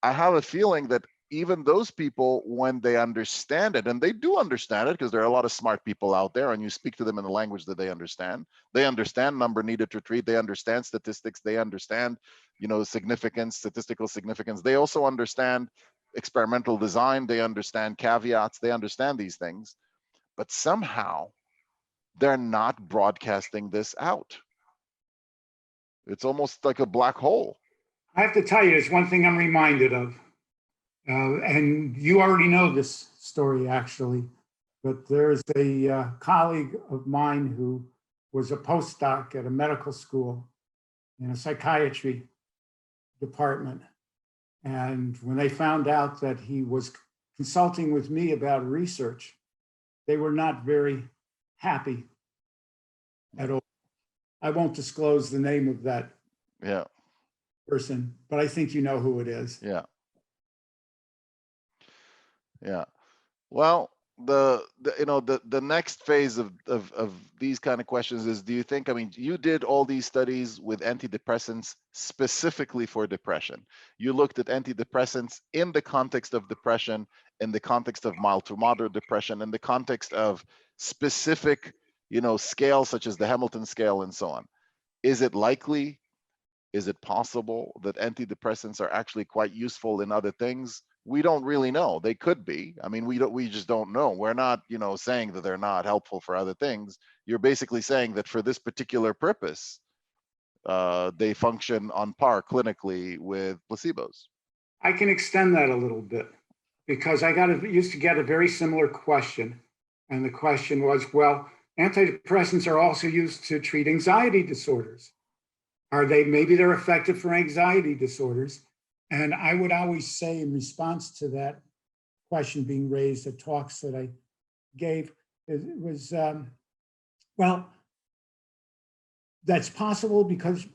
Speaker 2: I have a feeling that even those people, when they understand it, and they do understand it because there are a lot of smart people out there, and you speak to them in a language that they understand number needed to treat, they understand statistics, they understand, significance, statistical significance. They also understand experimental design, they understand caveats, they understand these things, but somehow they're not broadcasting this out. It's almost like a black hole.
Speaker 1: I have to tell you, there's one thing I'm reminded of. And you already know this story, actually, but there's a colleague of mine who was a postdoc at a medical school in a psychiatry department. And when they found out that he was consulting with me about research, they were not very happy at all. I won't disclose the name of that person, but I think you know who it is.
Speaker 2: Yeah. Well, the next phase of these kind of questions is, do you think, I mean, you did all these studies with antidepressants specifically for depression. You looked at antidepressants in the context of depression, in the context of mild to moderate depression, in the context of specific, scales such as the Hamilton scale and so on. Is it likely, is it possible that antidepressants are actually quite useful in other things? We don't really know. They could be. I mean, we just don't know. We're not, saying that they're not helpful for other things. You're basically saying that for this particular purpose, they function on par clinically with placebos.
Speaker 1: I can extend that a little bit, because I used to get a very similar question. And the question was, well, antidepressants are also used to treat anxiety disorders. Maybe they're effective for anxiety disorders? And I would always say, in response to that question being raised at talks that I gave, it was, well, that's possible because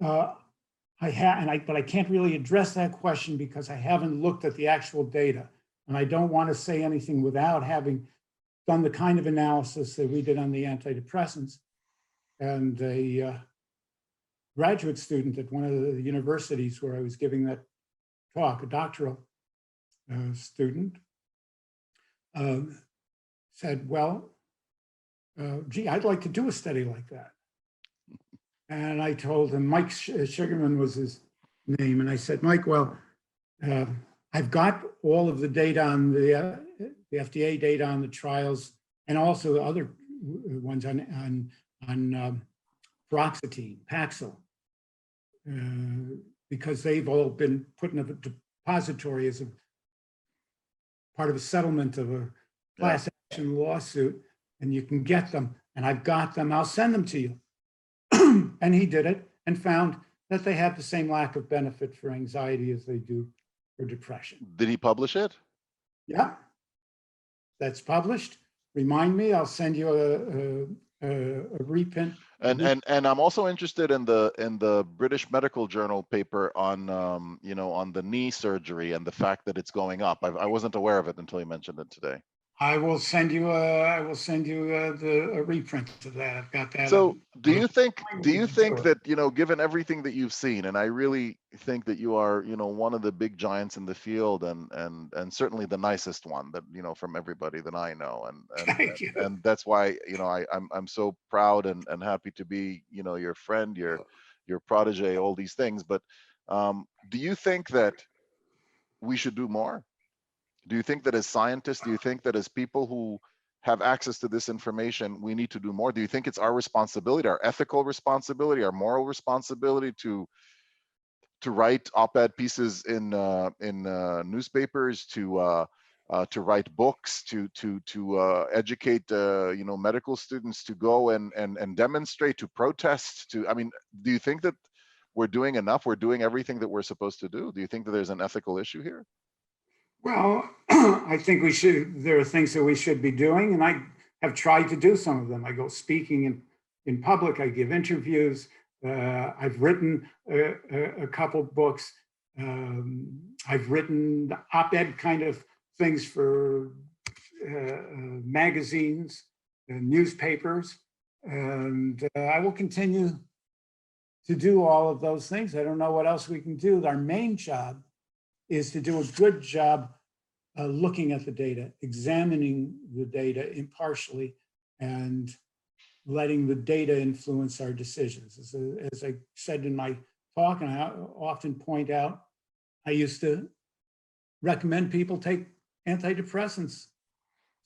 Speaker 1: but I can't really address that question because I haven't looked at the actual data. And I don't want to say anything without having done the kind of analysis that we did on the antidepressants. And a graduate student at one of the universities where I was giving that talk, a doctoral student, said, well, gee, I'd like to do a study like that. And I told him, Mike Sugarman was his name. And I said, Mike, well, I've got all of the data on the FDA data on the trials, and also other ones on paroxetine, Paxil, because they've all been put in a depository as a part of a settlement of a class action lawsuit, and you can get them. And I've got them. I'll send them to you. And he did it and found that they have the same lack of benefit for anxiety as they do for depression.
Speaker 2: Did he publish it?
Speaker 1: Yeah, that's published. Remind me, I'll send you a reprint.
Speaker 2: And I'm also interested in the British Medical Journal paper on on the knee surgery and the fact that it's going up. I wasn't aware of it until you mentioned it today.
Speaker 1: I will send you a reprint of that. I've got that.
Speaker 2: So
Speaker 1: I was
Speaker 2: do
Speaker 1: trying
Speaker 2: you
Speaker 1: to do
Speaker 2: think
Speaker 1: it.
Speaker 2: that, given everything that you've seen, and I really think that you are, one of the big giants in the field, and certainly the nicest one that, from everybody that I know,
Speaker 1: Thank you.
Speaker 2: and that's why, I'm so proud and happy to be, your friend, your protege, all these things. But do you think that we should do more? Do you think that as scientists, do you think that as people who have access to this information, we need to do more? Do you think it's our responsibility, our ethical responsibility, our moral responsibility to write op-ed pieces in newspapers, to write books, to educate medical students, to go and demonstrate, to protest, to, I mean, do you think that we're doing enough? We're doing everything that we're supposed to do? Do you think that there's an ethical issue here?
Speaker 1: Well, I think there are things that we should be doing, and I have tried to do some of them. I go speaking in public, I give interviews, I've written a couple books, I've written op-ed kind of things for magazines and newspapers, and I will continue to do all of those things. I don't know what else we can do. Our main job is to do a good job looking at the data, examining the data impartially, and letting the data influence our decisions. As I said in my talk, and I often point out, I used to recommend people take antidepressants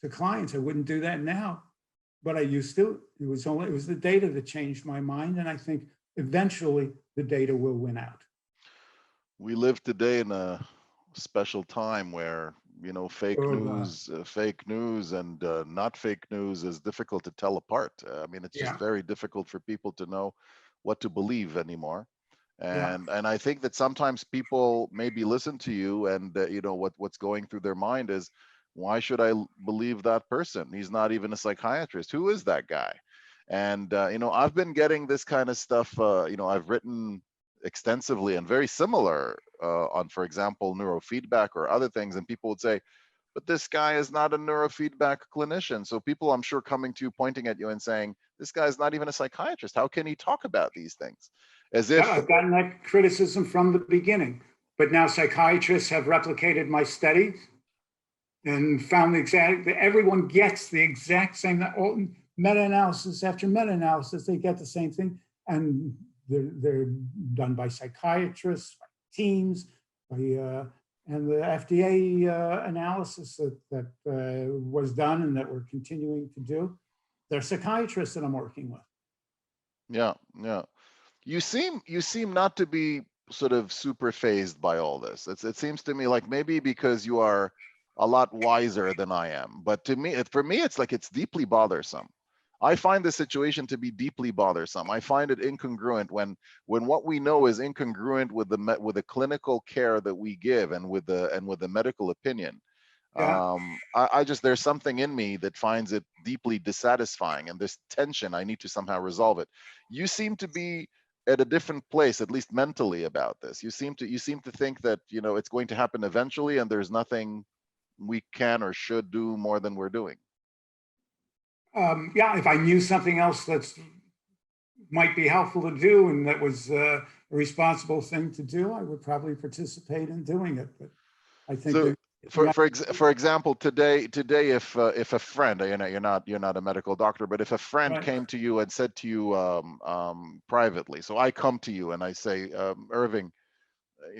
Speaker 1: to clients. I wouldn't do that now, but I used to. It was the data that changed my mind, and I think eventually the data will win out.
Speaker 2: We live today in a special time where fake
Speaker 1: Oh, God.
Speaker 2: news and not fake news is difficult to tell apart. I mean, it's just
Speaker 1: Yeah,
Speaker 2: very difficult for people to know what to believe anymore.
Speaker 1: yeah.
Speaker 2: And I think that sometimes people maybe listen to you, and what's going through their mind is, why should I believe that person? He's not even a psychiatrist. Who is that guy? And I've been getting this kind of stuff. I've written extensively and very similar on, for example, neurofeedback or other things, and people would say, but this guy is not a neurofeedback clinician. So people, I'm sure, coming to you, pointing at you and saying, this guy is not even a psychiatrist. How can he talk about these things? As
Speaker 1: Yeah,
Speaker 2: if,
Speaker 1: I've gotten that criticism from the beginning, but now psychiatrists have replicated my studies and found everyone gets the exact same, meta-analysis after meta-analysis, they get the same thing. And they're done by psychiatrists, by teams, and the FDA analysis that was done and that we're continuing to do, they're psychiatrists that I'm working with.
Speaker 2: yeah, yeah. You seem not to be sort of super phased by all this. It seems to me like maybe because you are a lot wiser than I am. But for me, it's like it's deeply bothersome. I find the situation to be deeply bothersome. I find it incongruent when what we know is incongruent with the clinical care that we give, and with the medical opinion.
Speaker 1: Yeah.
Speaker 2: I just, there's something in me that finds it deeply dissatisfying, and this tension, I need to somehow resolve it. You seem to be at a different place, at least mentally, about this. You seem to think that it's going to happen eventually, and there's nothing we can or should do more than we're doing.
Speaker 1: Yeah, if I knew something else that's might be helpful to do and that was a responsible thing to do, I would probably participate in doing it. But I think
Speaker 2: So
Speaker 1: that
Speaker 2: for example, today, if a friend, you're not a medical doctor, but if a friend
Speaker 1: right.
Speaker 2: came to you and said to you privately, so I come to you and I say, Irving,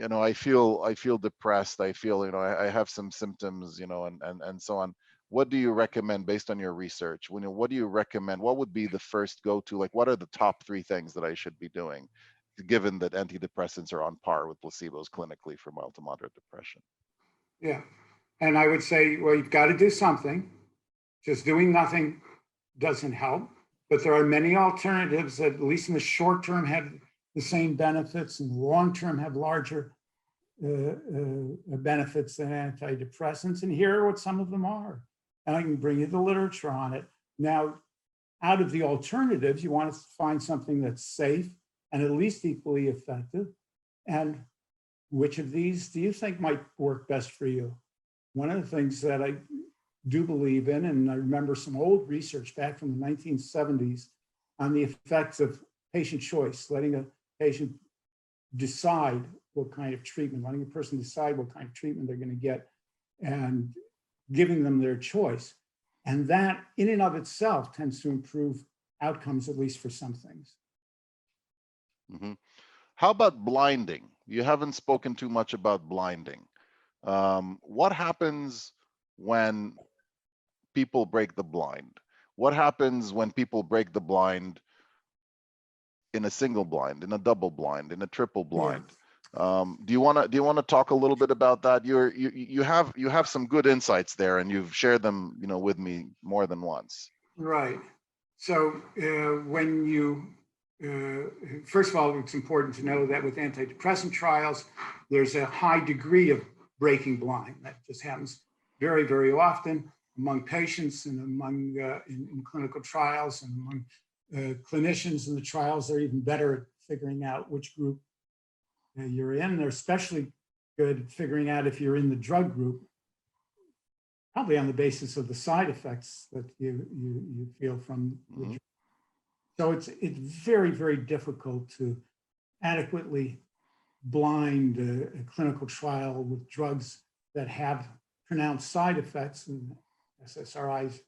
Speaker 2: I feel depressed. I feel, I have some symptoms, and so on. What do you recommend based on your research? What do you recommend? What would be the first go-to? Like, what are the top 3 things that I should be doing, given that antidepressants are on par with placebos clinically for mild to moderate depression?
Speaker 1: Yeah. And I would say, well, you've got to do something. Just doing nothing doesn't help. But there are many alternatives that, at least in the short term, have the same benefits, and the long term have larger benefits than antidepressants. And here are what some of them are. And I can bring you the literature on it. Now, out of the alternatives, you want to find something that's safe and at least equally effective. And which of these do you think might work best for you? One of the things that I do believe in, and I remember some old research back from the 1970s on the effects of patient choice, letting a patient decide what kind of treatment, letting a person decide what kind of treatment they're going to get, and giving them their choice. And that in and of itself tends to improve outcomes, at least for some things.
Speaker 2: Mm-hmm. How about blinding? You haven't spoken too much about blinding. What happens when people break the blind? What happens when people break the blind in a single blind, in a double blind, in a triple blind? Do you want to talk a little bit about that? You have some good insights there, and you've shared them, with me more than once.
Speaker 1: Right. So when you first of all, it's important to know that with antidepressant trials, there's a high degree of breaking blind. That just happens very, very often among patients and among in clinical trials and among clinicians. And the trials are even better at figuring out which group you're in. They're especially good at figuring out if you're in the drug group, probably on the basis of the side effects that you feel from the drug. So it's very, very difficult to adequately blind a clinical trial with drugs that have pronounced side effects, and SSRIs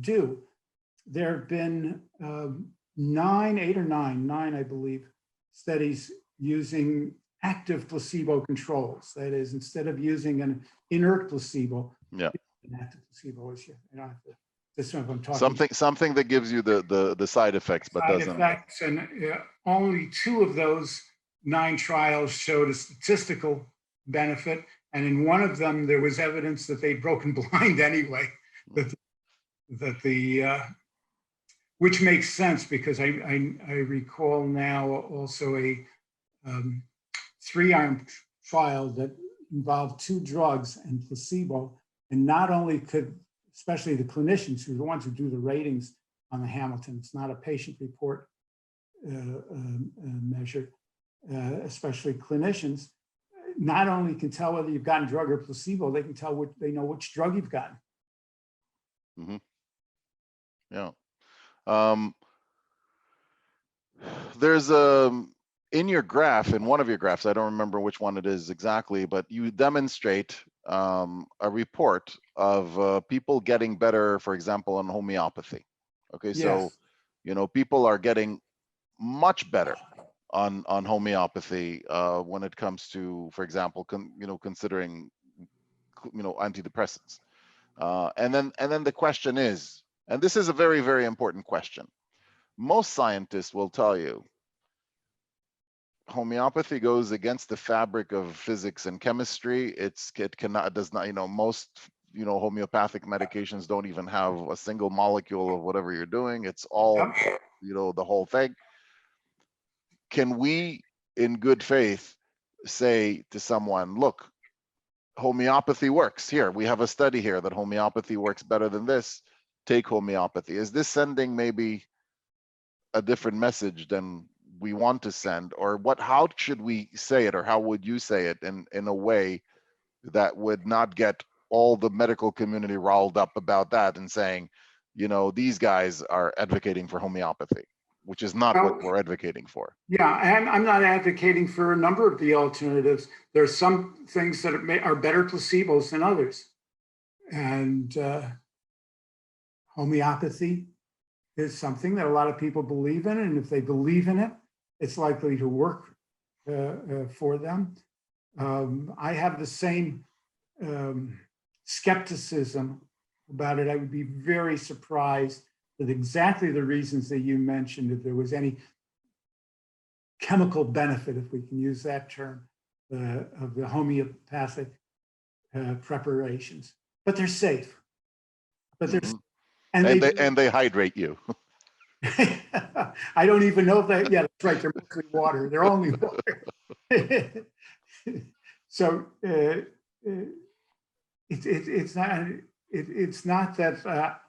Speaker 1: do. There have been 8 or 9, I believe, studies using active placebo controls. That is, instead of using an inert placebo,
Speaker 2: an
Speaker 1: active placebo is you don't have to. This is what I'm talking
Speaker 2: something that gives you the side effects, but
Speaker 1: side
Speaker 2: doesn't.
Speaker 1: effects, and only 2 of those 9 trials showed a statistical benefit, and in one of them there was evidence that they'd broken blind anyway. Which makes sense, because I recall now also a 3-arm trial that involved 2 drugs and placebo, and not only could, especially the clinicians who are the ones who do the ratings on the Hamilton, it's not a patient report measure, especially clinicians, not only can tell whether you've gotten drug or placebo, they can tell they know which drug you've gotten.
Speaker 2: Mm-hmm. Yeah. There's in your graph, in one of your graphs, I don't remember which one it is exactly, but you demonstrate a report of people getting better, for example, on homeopathy. Okay,
Speaker 1: Yes.
Speaker 2: so people are getting much better on homeopathy when it comes to, for example, considering antidepressants. And then the question is, and this is a very, very important question. Most scientists will tell you homeopathy goes against the fabric of physics and chemistry. It does not, most homeopathic medications don't even have a single molecule of whatever you're doing. It's all, the whole thing. Can we, in good faith, say to someone, look, homeopathy works. Here, we have a study here that homeopathy works better than this. Take homeopathy. Is this sending maybe a different message than we want to send? Or how should we say it, or how would you say it in a way that would not get all the medical community riled up about that and saying, these guys are advocating for homeopathy, which is not what we're advocating for.
Speaker 1: Yeah, and I'm not advocating for a number of the alternatives. There's some things that are better placebos than others. And homeopathy is something that a lot of people believe in. And if they believe in it, it's likely to work for them. I have the same skepticism about it. I would be very surprised with exactly the reasons that you mentioned, if there was any chemical benefit, if we can use that term, of the homeopathic preparations. But they're safe. But they're
Speaker 2: and they hydrate you.
Speaker 1: I don't even know if that. Yeah, that's right. They're mostly water. They're only water. So it's not that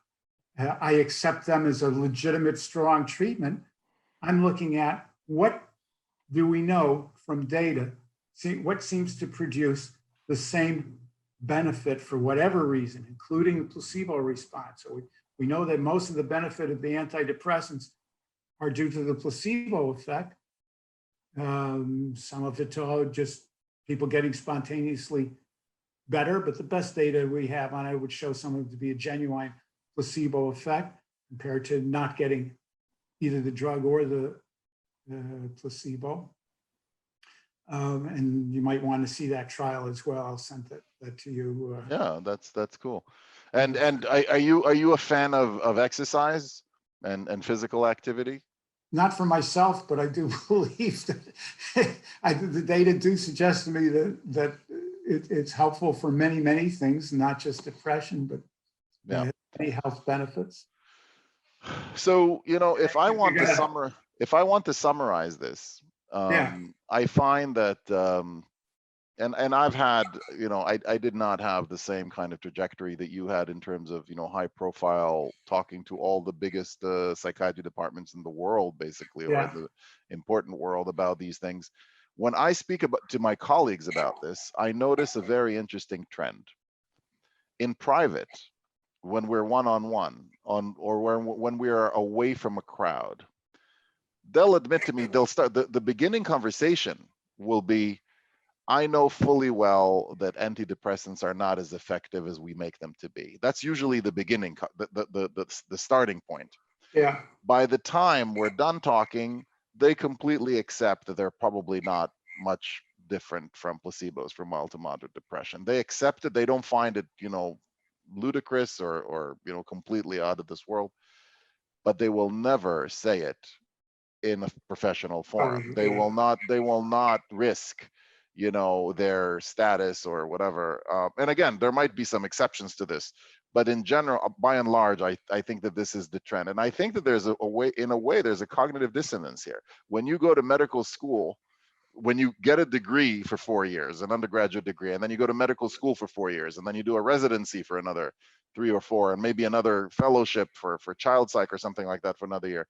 Speaker 1: I accept them as a legitimate, strong treatment. I'm looking at what do we know from data, see what seems to produce the same benefit for whatever reason, including the placebo response. So we know that most of the benefit of the antidepressants are due to the placebo effect. Some of it to just people getting spontaneously better, but the best data we have on it would show some of it to be a genuine placebo effect compared to not getting either the drug or the placebo. And you might want to see that trial as well. I'll send that to you.
Speaker 2: Yeah, that's cool. And are you a fan of exercise and physical activity?
Speaker 1: Not for myself, but I do believe that the data do suggest to me that it's helpful for many things, not just depression, but
Speaker 2: Yeah.
Speaker 1: many health benefits.
Speaker 2: So, if I want to summarize this,
Speaker 1: Yeah.
Speaker 2: I find that and I've had, I did not have the same kind of trajectory that you had in terms of, high profile, talking to all the biggest psychiatry departments in the world, basically, or in the important world about these things. When I speak to my colleagues about this, I notice a very interesting trend. In private, when we're one-on-one, or when we are away from a crowd, they'll admit to me, they'll start, the beginning conversation will be, I know fully well that antidepressants are not as effective as we make them to be. That's usually the beginning, the starting point.
Speaker 1: Yeah.
Speaker 2: By the time we're done talking, they completely accept that they're probably not much different from placebos for mild to moderate depression. They accept it. They don't find it, ludicrous or completely out of this world, but they will never say it in a professional forum. They will not risk their status or whatever. And again, there might be some exceptions to this, but in general, by and large, I think that this is the trend. And I think that there's a way, there's a cognitive dissonance here. When you go to medical school, when you get a degree for 4 years, an undergraduate degree, and then you go to medical school for 4 years, and then you do a residency for another 3 or 4, and maybe another fellowship for child psych or something like that for another year.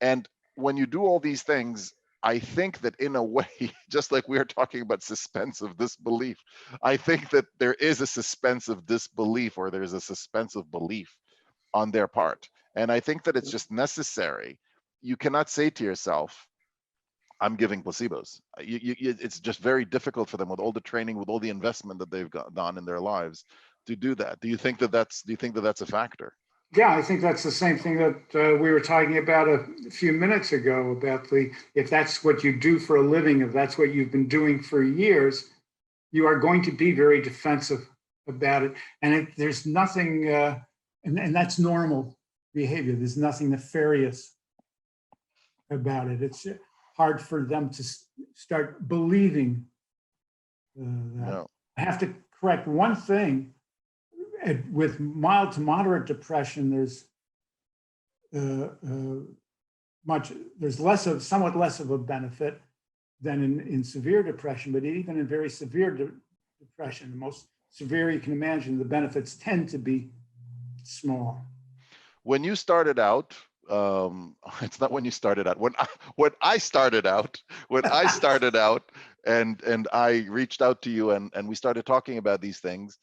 Speaker 2: And when you do all these things, I think that in a way, just like we are talking about suspense of disbelief, I think that there is a suspense of disbelief, or there's a suspense of belief on their part. And I think that it's just necessary. You cannot say to yourself, I'm giving placebos. It's just very difficult for them with all the training, with all the investment that they've done in their lives to do that. Do you think that that's a factor?
Speaker 1: Yeah, I think that's the same thing that we were talking about a few minutes ago about if that's what you do for a living, if that's what you've been doing for years, you are going to be very defensive about it. And there's nothing, and that's normal behavior. There's nothing nefarious about it. It's hard for them to start believing that. No. I have to correct one thing. With mild to moderate depression, there's somewhat less of a benefit than in severe depression. But even in very severe depression, the most severe you can imagine, the benefits tend to be small.
Speaker 2: When you started out, it's not when you started out. When I started out, and I reached out to you and we started talking about these things.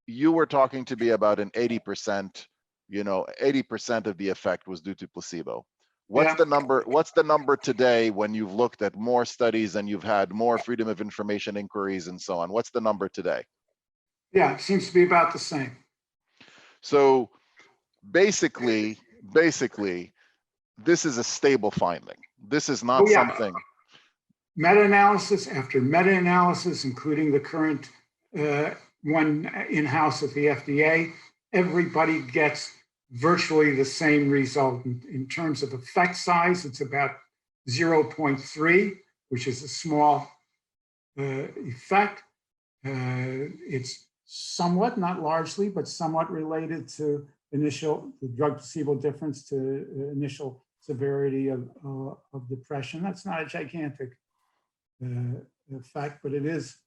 Speaker 2: You were talking to me about an 80%, 80% of the effect was due to placebo. What's the number? What's the number today when you've looked at more studies and you've had more freedom of information inquiries and so on? What's the number today?
Speaker 1: Yeah, it seems to be about the same.
Speaker 2: So basically, this is a stable finding. This is not something.
Speaker 1: Meta-analysis after meta-analysis, including the current one in-house at the FDA, everybody gets virtually the same result. In terms of effect size, it's about 0.3, which is a small effect. It's somewhat, not largely, but somewhat related to the drug placebo difference to initial severity of depression. That's not a gigantic effect, but it is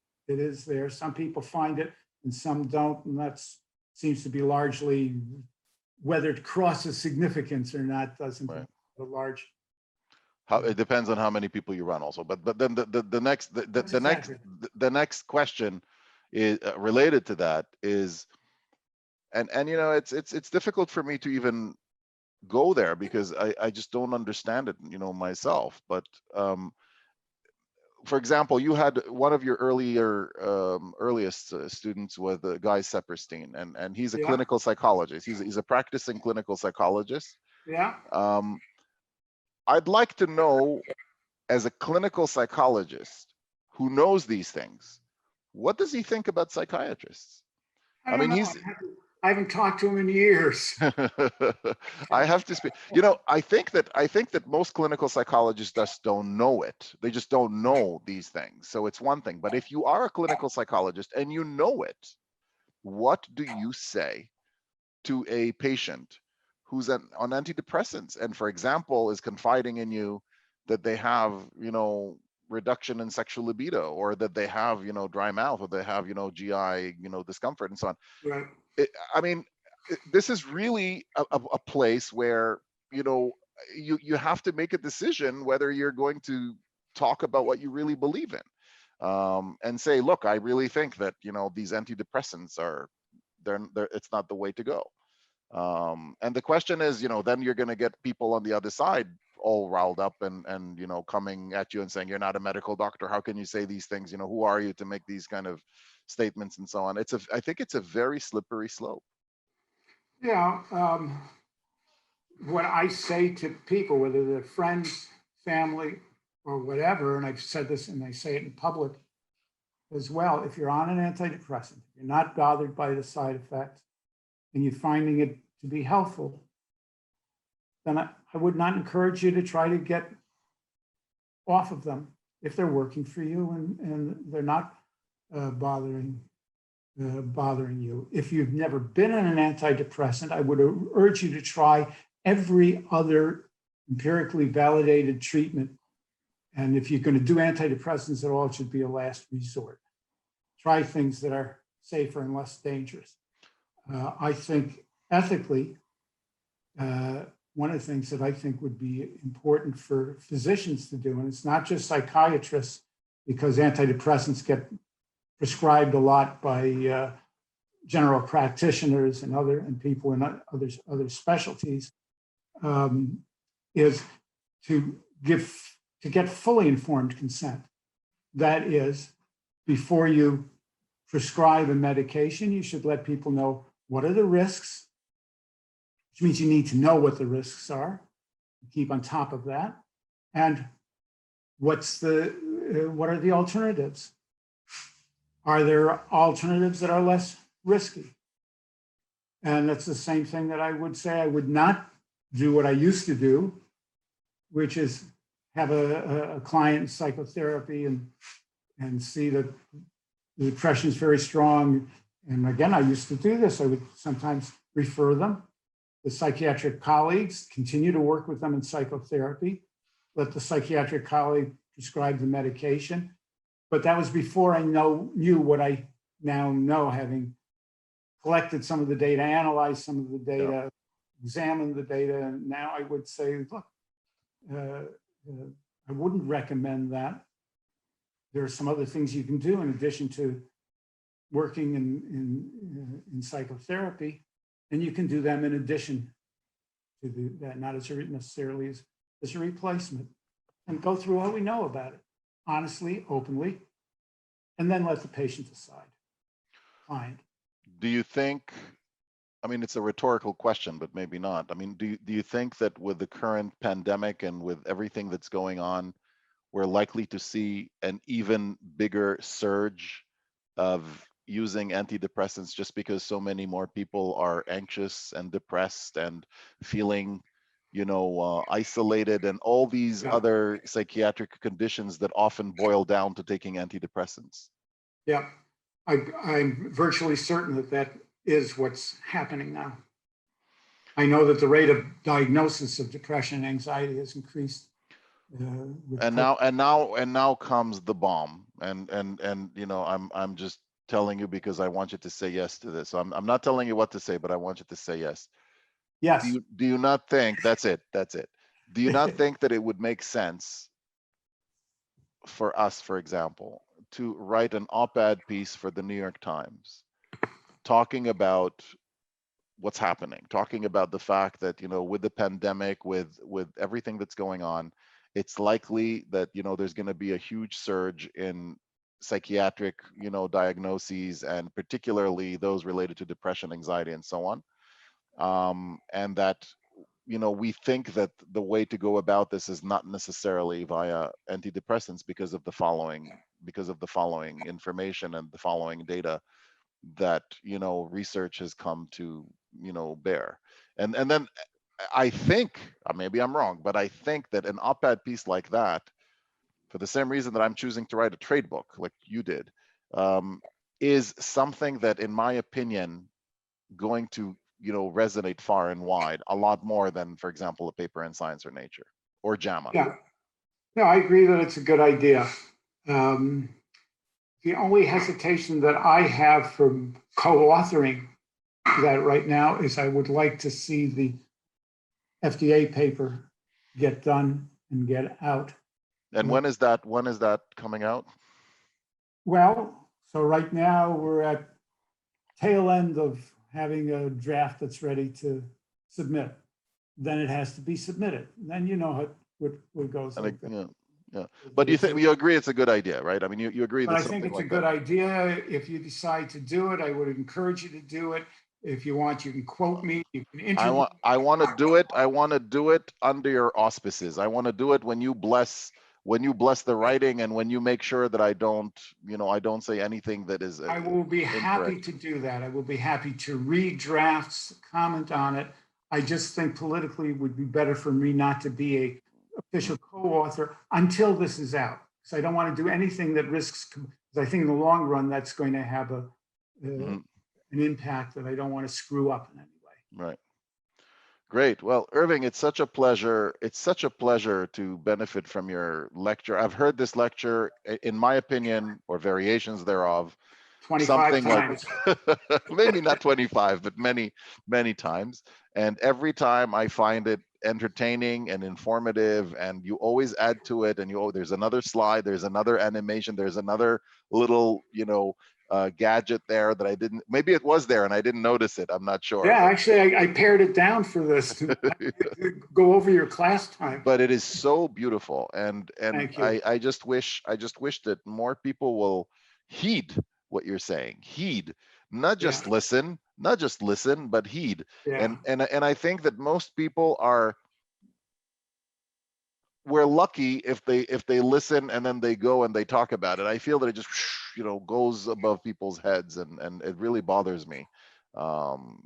Speaker 1: there. Some people find it and some don't, and that seems to be largely whether it crosses significance or not doesn't have a large.
Speaker 2: It depends on how many people you run also, but then the next question is related to that is, and you know, it's difficult for me to even go there because I just don't understand it, you know, myself. But for example, you had one of your earliest students with Guy Sepperstein, and he's a
Speaker 1: Yeah,
Speaker 2: clinical psychologist. He's a practicing clinical psychologist.
Speaker 1: yeah.
Speaker 2: I'd like to know, as a clinical psychologist who knows these things, what does he think about psychiatrists?
Speaker 1: I
Speaker 2: I
Speaker 1: don't
Speaker 2: mean,
Speaker 1: know.
Speaker 2: he's
Speaker 1: I haven't talked to him in years.
Speaker 2: I have to speak. You know, I think that most clinical psychologists just don't know it. They just don't know these things. So it's one thing. But if you are a clinical psychologist and you know it, what do you say to a patient who's on antidepressants and, for example, is confiding in you that they have, you know, reduction in sexual libido, or that they have, you know, dry mouth, or they have, you know, GI, you know, discomfort and so on?
Speaker 1: Right.
Speaker 2: I mean, this is really a place where, you know, you have to make a decision whether you're going to talk about what you really believe in, and say, look, I really think that, you know, these antidepressants are, they're it's not the way to go. And the question is, you know, then you're going to get people on the other side all riled up and you know, coming at you and saying, you're not a medical doctor, how can you say these things, you know, who are you to make these kind of statements and so on. I think it's a very slippery slope.
Speaker 1: Yeah. What I say to people, whether they're friends, family, or whatever, and I've said this and I say it in public as well, if you're on an antidepressant, if you're not bothered by the side effects and you're finding it to be helpful, then I would not encourage you to try to get off of them if they're working for you and they're not bothering you. If you've never been on an antidepressant, I would urge you to try every other empirically validated treatment. And if you're going to do antidepressants at all, it should be a last resort. Try things that are safer and less dangerous. I think ethically, one of the things that I think would be important for physicians to do, and it's not just psychiatrists, because antidepressants get prescribed a lot by general practitioners and people in other specialties, is to get fully informed consent. That is, before you prescribe a medication, you should let people know what are the risks, which means you need to know what the risks are, keep on top of that, and what are the alternatives? Are there alternatives that are less risky? And that's the same thing that I would say I would not do what I used to do, which is have a client in psychotherapy and see that the depression is very strong. And again, I used to do this. I would sometimes refer them. The psychiatric colleagues continue to work with them in psychotherapy, let the psychiatric colleague prescribe the medication. But that was before I knew what I now know, having collected some of the data, analyzed some of the data, examined the data. And now I would say, look, I wouldn't recommend that. There are some other things you can do in addition to working in psychotherapy, and you can do them in addition to that, not as necessarily as a replacement, and go through what we know about it, honestly, openly, and then let the patient decide. Client.
Speaker 2: Do you think, I mean, it's a rhetorical question, but maybe not. I mean, do you think that with the current pandemic and with everything that's going on, we're likely to see an even bigger surge of using antidepressants just because so many more people are anxious and depressed and feeling, you know, isolated, and all these other psychiatric conditions that often boil down to taking antidepressants?
Speaker 1: Yeah, I'm virtually certain that is what's happening now. I know that the rate of diagnosis of depression and anxiety has increased.
Speaker 2: And now comes the bomb, and you know, I'm just telling you because I want you to say yes to this. So I'm not telling you what to say, but I want you to say yes.
Speaker 1: Yes.
Speaker 2: Do you not think, that's it. Do you not think that it would make sense for us, for example, to write an op-ed piece for the New York Times, talking about what's happening, talking about the fact that, with the pandemic, with everything that's going on, it's likely that, there's going to be a huge surge in psychiatric, diagnoses, and particularly those related to depression, anxiety, and so on. And that, we think that the way to go about this is not necessarily via antidepressants because of the following information and the following data that, research has come to, bear. And then I think, maybe I'm wrong, but I think that an op-ed piece like that, for the same reason that I'm choosing to write a trade book like you did, is something that, in my opinion, going to, resonate far and wide, a lot more than, for example, a paper in Science or Nature or JAMA.
Speaker 1: Yeah, no, I agree that it's a good idea. The only hesitation that I have from co-authoring that right now is I would like to see the FDA paper get done and get out.
Speaker 2: And when is that coming out?
Speaker 1: Well, so right now we're at tail end of having a draft that's ready to submit. Then it has to be submitted. Then what goes like that.
Speaker 2: Yeah. But you agree it's a good idea, right? I mean, you agree
Speaker 1: But
Speaker 2: that
Speaker 1: I think
Speaker 2: something
Speaker 1: it's a
Speaker 2: like
Speaker 1: good
Speaker 2: that.
Speaker 1: idea. If you decide to do it, I would encourage you to do it. If you want, you can quote me. You can interview.
Speaker 2: I want to do it. I want to do it under your auspices. I want to do it when you bless the writing and when you make sure that I don't say anything that is
Speaker 1: I will be happy
Speaker 2: incorrect.
Speaker 1: to do that. I will be happy to read drafts, comment on it. I just think politically it would be better for me not to be a official co-author until this is out. So I don't want to do anything that risks, because I think in the long run, that's going to have an impact that I don't want to screw up in any way.
Speaker 2: Right. Great. Well, Irving, it's such a pleasure. It's such a pleasure to benefit from your lecture. I've heard this lecture, in my opinion, or variations thereof,
Speaker 1: 25 times.
Speaker 2: like maybe not 25, but many, many times. And every time I find it entertaining and informative, and you always add to it, and there's another slide, there's another animation, there's another little, gadget there that I didn't, maybe it was there and I didn't notice it. I'm not sure.
Speaker 1: Yeah, actually, I pared it down for this to go over your class time.
Speaker 2: But it is so beautiful, and
Speaker 1: Thank you.
Speaker 2: I just wish that more people will heed what you're saying. Heed, not just listen, but heed.
Speaker 1: Yeah.
Speaker 2: And I think that most people we're lucky if they listen and then they go and they talk about it. I feel that it just goes above people's heads, and it really bothers me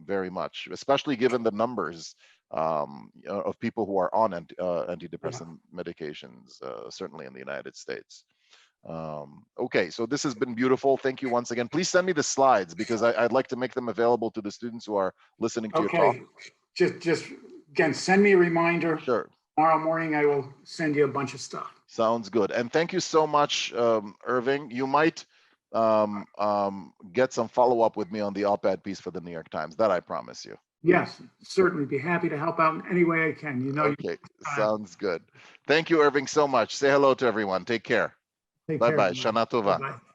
Speaker 2: very much, especially given the numbers of people who are on antidepressant medications, certainly in the United States. Okay, so this has been beautiful. Thank you once again. Please send me the slides, because I'd like to make them available to the students who are listening to your talk.
Speaker 1: Just again, send me a reminder.
Speaker 2: Sure.
Speaker 1: Tomorrow morning, I will send you a bunch of stuff.
Speaker 2: Sounds good. And thank you so much, Irving. You might get some follow-up with me on the op-ed piece for the New York Times. That I promise you.
Speaker 1: Yes, certainly. Be happy to help out in any way I can.
Speaker 2: Okay, sounds good. Thank you, Irving, so much. Say hello to everyone. Take care.
Speaker 1: Take care.
Speaker 2: Bye-bye. Shana Tova.
Speaker 1: Bye-bye.